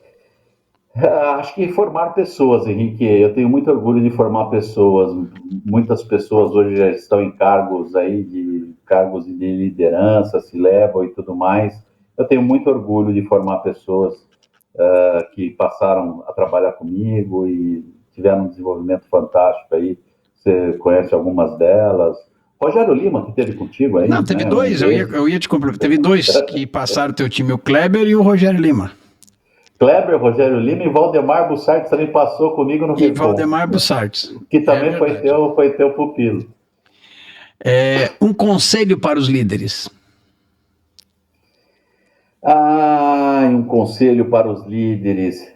Acho que formar pessoas, Henrique. Eu tenho muito orgulho de formar pessoas. Muitas pessoas hoje já estão em cargos de liderança, se levam e tudo mais. Eu tenho muito orgulho de formar pessoas que passaram a trabalhar comigo e tiveram um desenvolvimento fantástico aí. Você conhece algumas delas. Rogério Lima, que teve contigo aí,
Não, teve
né? Um
dois,
deles.
eu ia te complementar. Teve dois que passaram o teu time, o Kleber e o Rogério Lima.
Kleber, Rogério Lima e Valdemar Bussardi também passou comigo no
E
Recon,
Valdemar Bussartes.
que
É
também
verdade.
foi teu pupilo.
Um conselho para os líderes.
Um conselho para os líderes.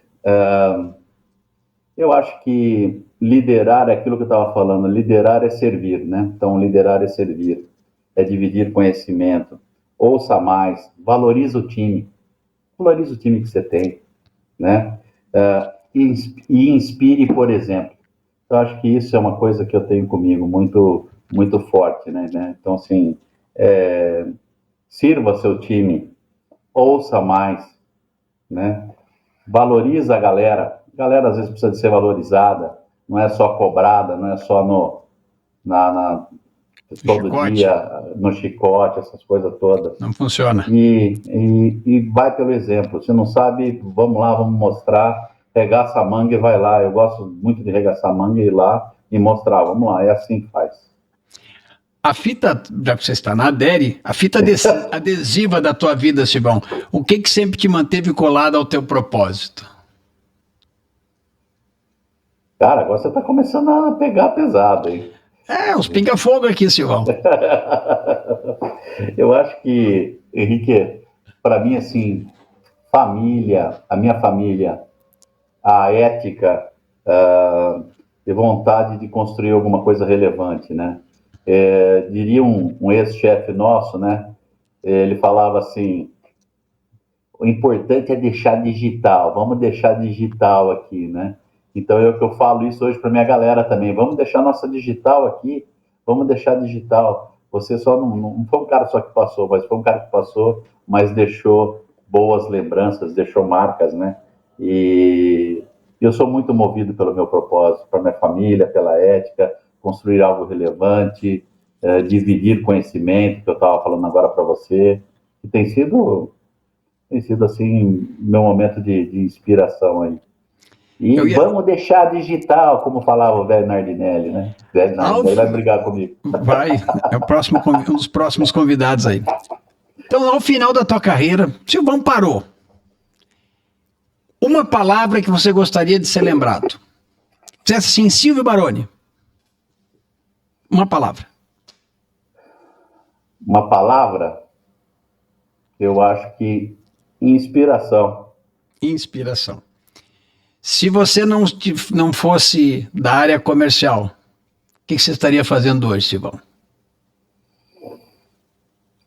Eu acho que liderar é aquilo que eu estava falando. Liderar é servir, né? Então, liderar é servir, é dividir conhecimento. Ouça mais, valorize o time que você tem, né? E inspire, por exemplo. Eu acho que isso é uma coisa que eu tenho comigo muito, muito forte, né? Então, assim, sirva seu time, ouça mais, né? Valoriza a galera. A galera às vezes precisa de ser valorizada, não é só cobrada, não é só na, na todo
Chicote.
dia no chicote, essas coisas todas.
Não funciona.
E vai pelo exemplo. Se não sabe, vamos lá, vamos mostrar. Regaça a manga e vai lá. Eu gosto muito de regaçar a manga e ir lá e mostrar. Vamos lá, é assim que faz.
A fita, já que você está na Adere, a fita adesiva da tua vida, Silvão, o que que sempre te manteve colado ao teu propósito?
Cara, agora você está começando a pegar pesado, hein?
Os pinga-fogo aqui, Silvão.
Eu acho que, Henrique, para mim, assim, família, a minha família, a ética e vontade de construir alguma coisa relevante, né? Diria um ex-chefe nosso, né? Ele falava assim: o importante é deixar digital, vamos deixar digital aqui, né? Então eu falo isso hoje para minha galera também, vamos deixar nossa digital aqui, vamos deixar digital. Você só não foi um cara só que passou, mas foi um cara que passou, mas deixou boas lembranças, deixou marcas, né? E eu sou muito movido pelo meu propósito, para minha família, pela ética, construir algo relevante, dividir conhecimento, que eu estava falando agora para você, que tem sido assim meu momento de inspiração aí. E
Eu ia.
vamos deixar digital, como falava o velho Nardinelli, né? O velho Nardinelli vai brigar comigo.
Vai, é o próximo, um dos próximos convidados aí. Então, ao final da tua carreira, Silvão parou. Uma palavra que você gostaria de ser lembrado. Dissesse assim, Silvio Baroni. Uma palavra.
Uma palavra, eu acho que inspiração.
Inspiração. Se você não fosse da área comercial, o que você estaria fazendo hoje, Silvão?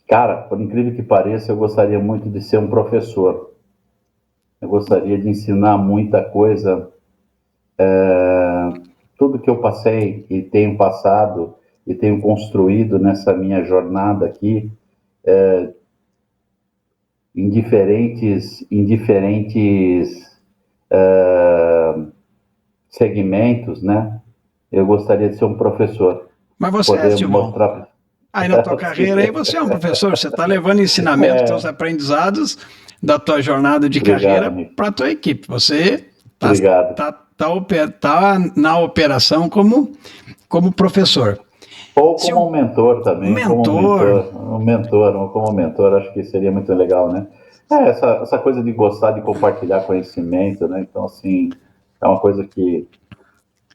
Cara, por incrível que pareça, eu gostaria muito de ser um professor. Eu gostaria de ensinar muita coisa. Tudo que eu passei e tenho passado e tenho construído nessa minha jornada aqui, em diferentes segmentos, né? Eu gostaria de ser um professor,
Mas você é,
poder
Silvão.
mostrar.
Aí na tua carreira aí você é um professor, você está levando ensinamentos, teus aprendizados da tua jornada de
Obrigado,
carreira
amigo.
para a tua equipe. Você está
Obrigado.
tá na operação como professor.
Ou
Se
como um mentor
um
também,
mentor,
como mentor, acho que seria muito legal, né? Essa coisa de gostar de compartilhar conhecimento, né? Então, assim, é uma coisa que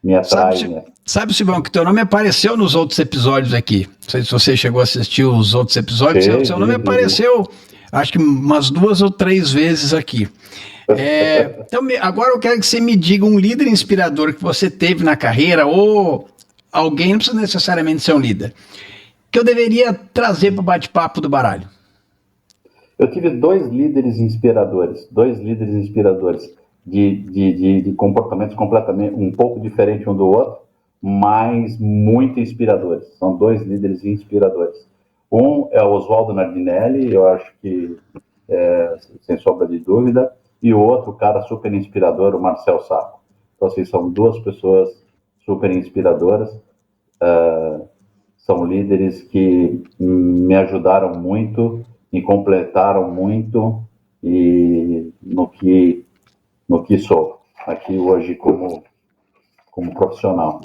me atrai, né?
sabe, Silvão, que teu nome apareceu nos outros episódios aqui. Não sei se você chegou a assistir os outros episódios, seu nome apareceu, acho que umas 2 ou 3 vezes aqui. Então, agora eu quero que você me diga um líder inspirador que você teve na carreira, ou alguém, não precisa necessariamente ser um líder, que eu deveria trazer para o bate-papo do baralho.
Eu tive dois líderes inspiradores de comportamentos completamente, um pouco diferente um do outro, mas muito inspiradores. São dois líderes inspiradores. Um é o Oswaldo Nardinelli, eu acho que, sem sombra de dúvida, e o outro cara super inspirador, o Marcel Sacco. Então, assim, são duas pessoas super inspiradoras, são líderes que me ajudaram muito, me completaram muito e no que sou aqui hoje como profissional.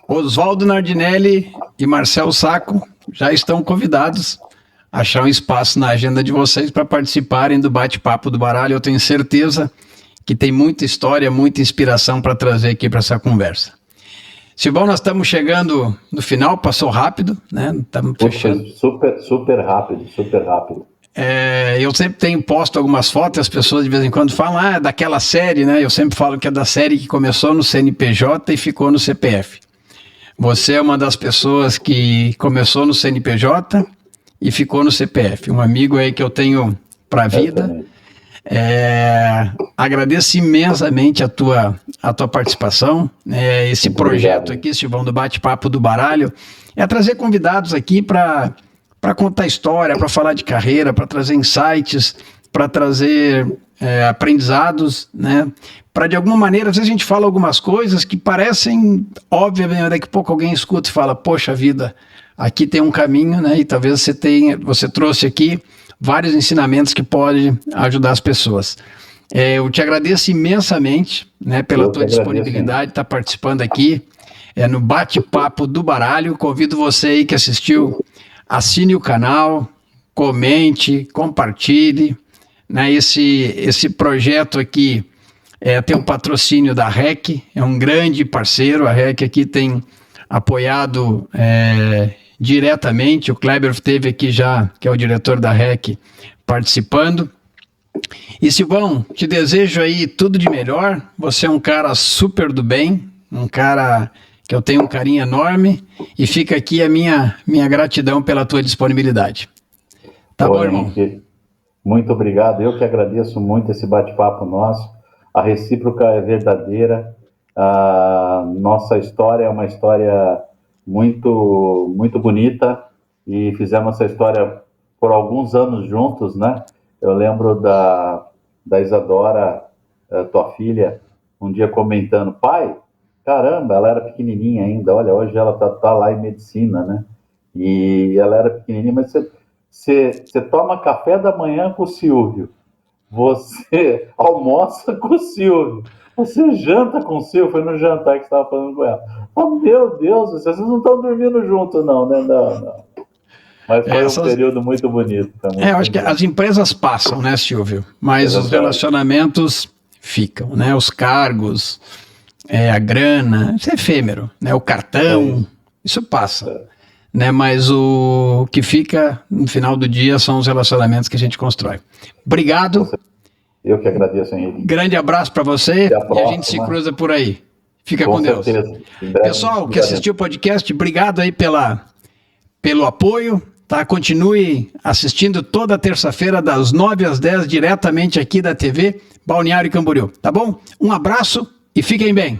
Oswaldo Nardinelli e Marcel Sacco já estão convidados a achar um espaço na agenda de vocês para participarem do bate-papo do baralho. Eu tenho certeza que tem muita história, muita inspiração para trazer aqui para essa conversa. Silvão, nós estamos chegando no final, passou rápido, né? Estamos fechando.
Super rápido, super rápido.
Eu sempre tenho posto algumas fotos, as pessoas de vez em quando falam, daquela série, né? Eu sempre falo que é da série que começou no CNPJ e ficou no CPF. Você é uma das pessoas que começou no CNPJ e ficou no CPF. Um amigo aí que eu tenho para a vida. Agradeço imensamente a tua participação. Esse projeto aqui, Silvão, do Bate-Papo do Baralho, é trazer convidados aqui para contar história, para falar de carreira, para trazer insights, para trazer aprendizados, né? Para, de alguma maneira, às vezes a gente fala algumas coisas que parecem óbvias, mas daqui a pouco alguém escuta e fala, poxa vida, aqui tem um caminho, né? E talvez você trouxe aqui vários ensinamentos que podem ajudar as pessoas. Eu te agradeço imensamente, né, pela tua disponibilidade de estar participando aqui no Bate-Papo do Baralho. Convido você aí que assistiu, assine o canal, comente, compartilhe, né? Esse projeto aqui tem um patrocínio da REC, é um grande parceiro. A REC aqui tem apoiado diretamente. O Kleber esteve aqui já, que é o diretor da REC, participando. E Silvão, te desejo aí tudo de melhor. Você é um cara super do bem, um cara que eu tenho um carinho enorme, e fica aqui a minha gratidão pela tua disponibilidade. Tá bom, irmão?
Muito obrigado. Eu que agradeço muito esse bate-papo nosso. A recíproca é verdadeira. A nossa história é uma história muito, muito bonita, e fizemos essa história por alguns anos juntos, né? Eu lembro da Isadora, tua filha, um dia comentando, pai, caramba, ela era pequenininha ainda, olha, hoje ela tá lá em medicina, né? E ela era pequenininha, mas você toma café da manhã com o Silvio, você almoça com o Silvio, você janta com o Silvio, foi no jantar que você estava falando com ela. Oh, meu Deus, vocês não estão dormindo junto, não, né? Não. Mas foi um período muito bonito.
Eu acho que as empresas passam, né, Silvio? Mas os relacionamentos ficam, né? Os cargos, a grana, isso é efêmero, né? O cartão, isso passa. Né? Mas o que fica no final do dia são os relacionamentos que a gente constrói. Obrigado.
Eu que agradeço, Henrique.
Grande abraço para você e a gente se cruza por aí. Fica com Deus. Pessoal que assistiu o podcast, obrigado aí pelo apoio. Tá? Continue assistindo toda terça-feira, das 9 às 10, diretamente aqui da TV Balneário Camboriú. Tá bom? Um abraço e fiquem bem.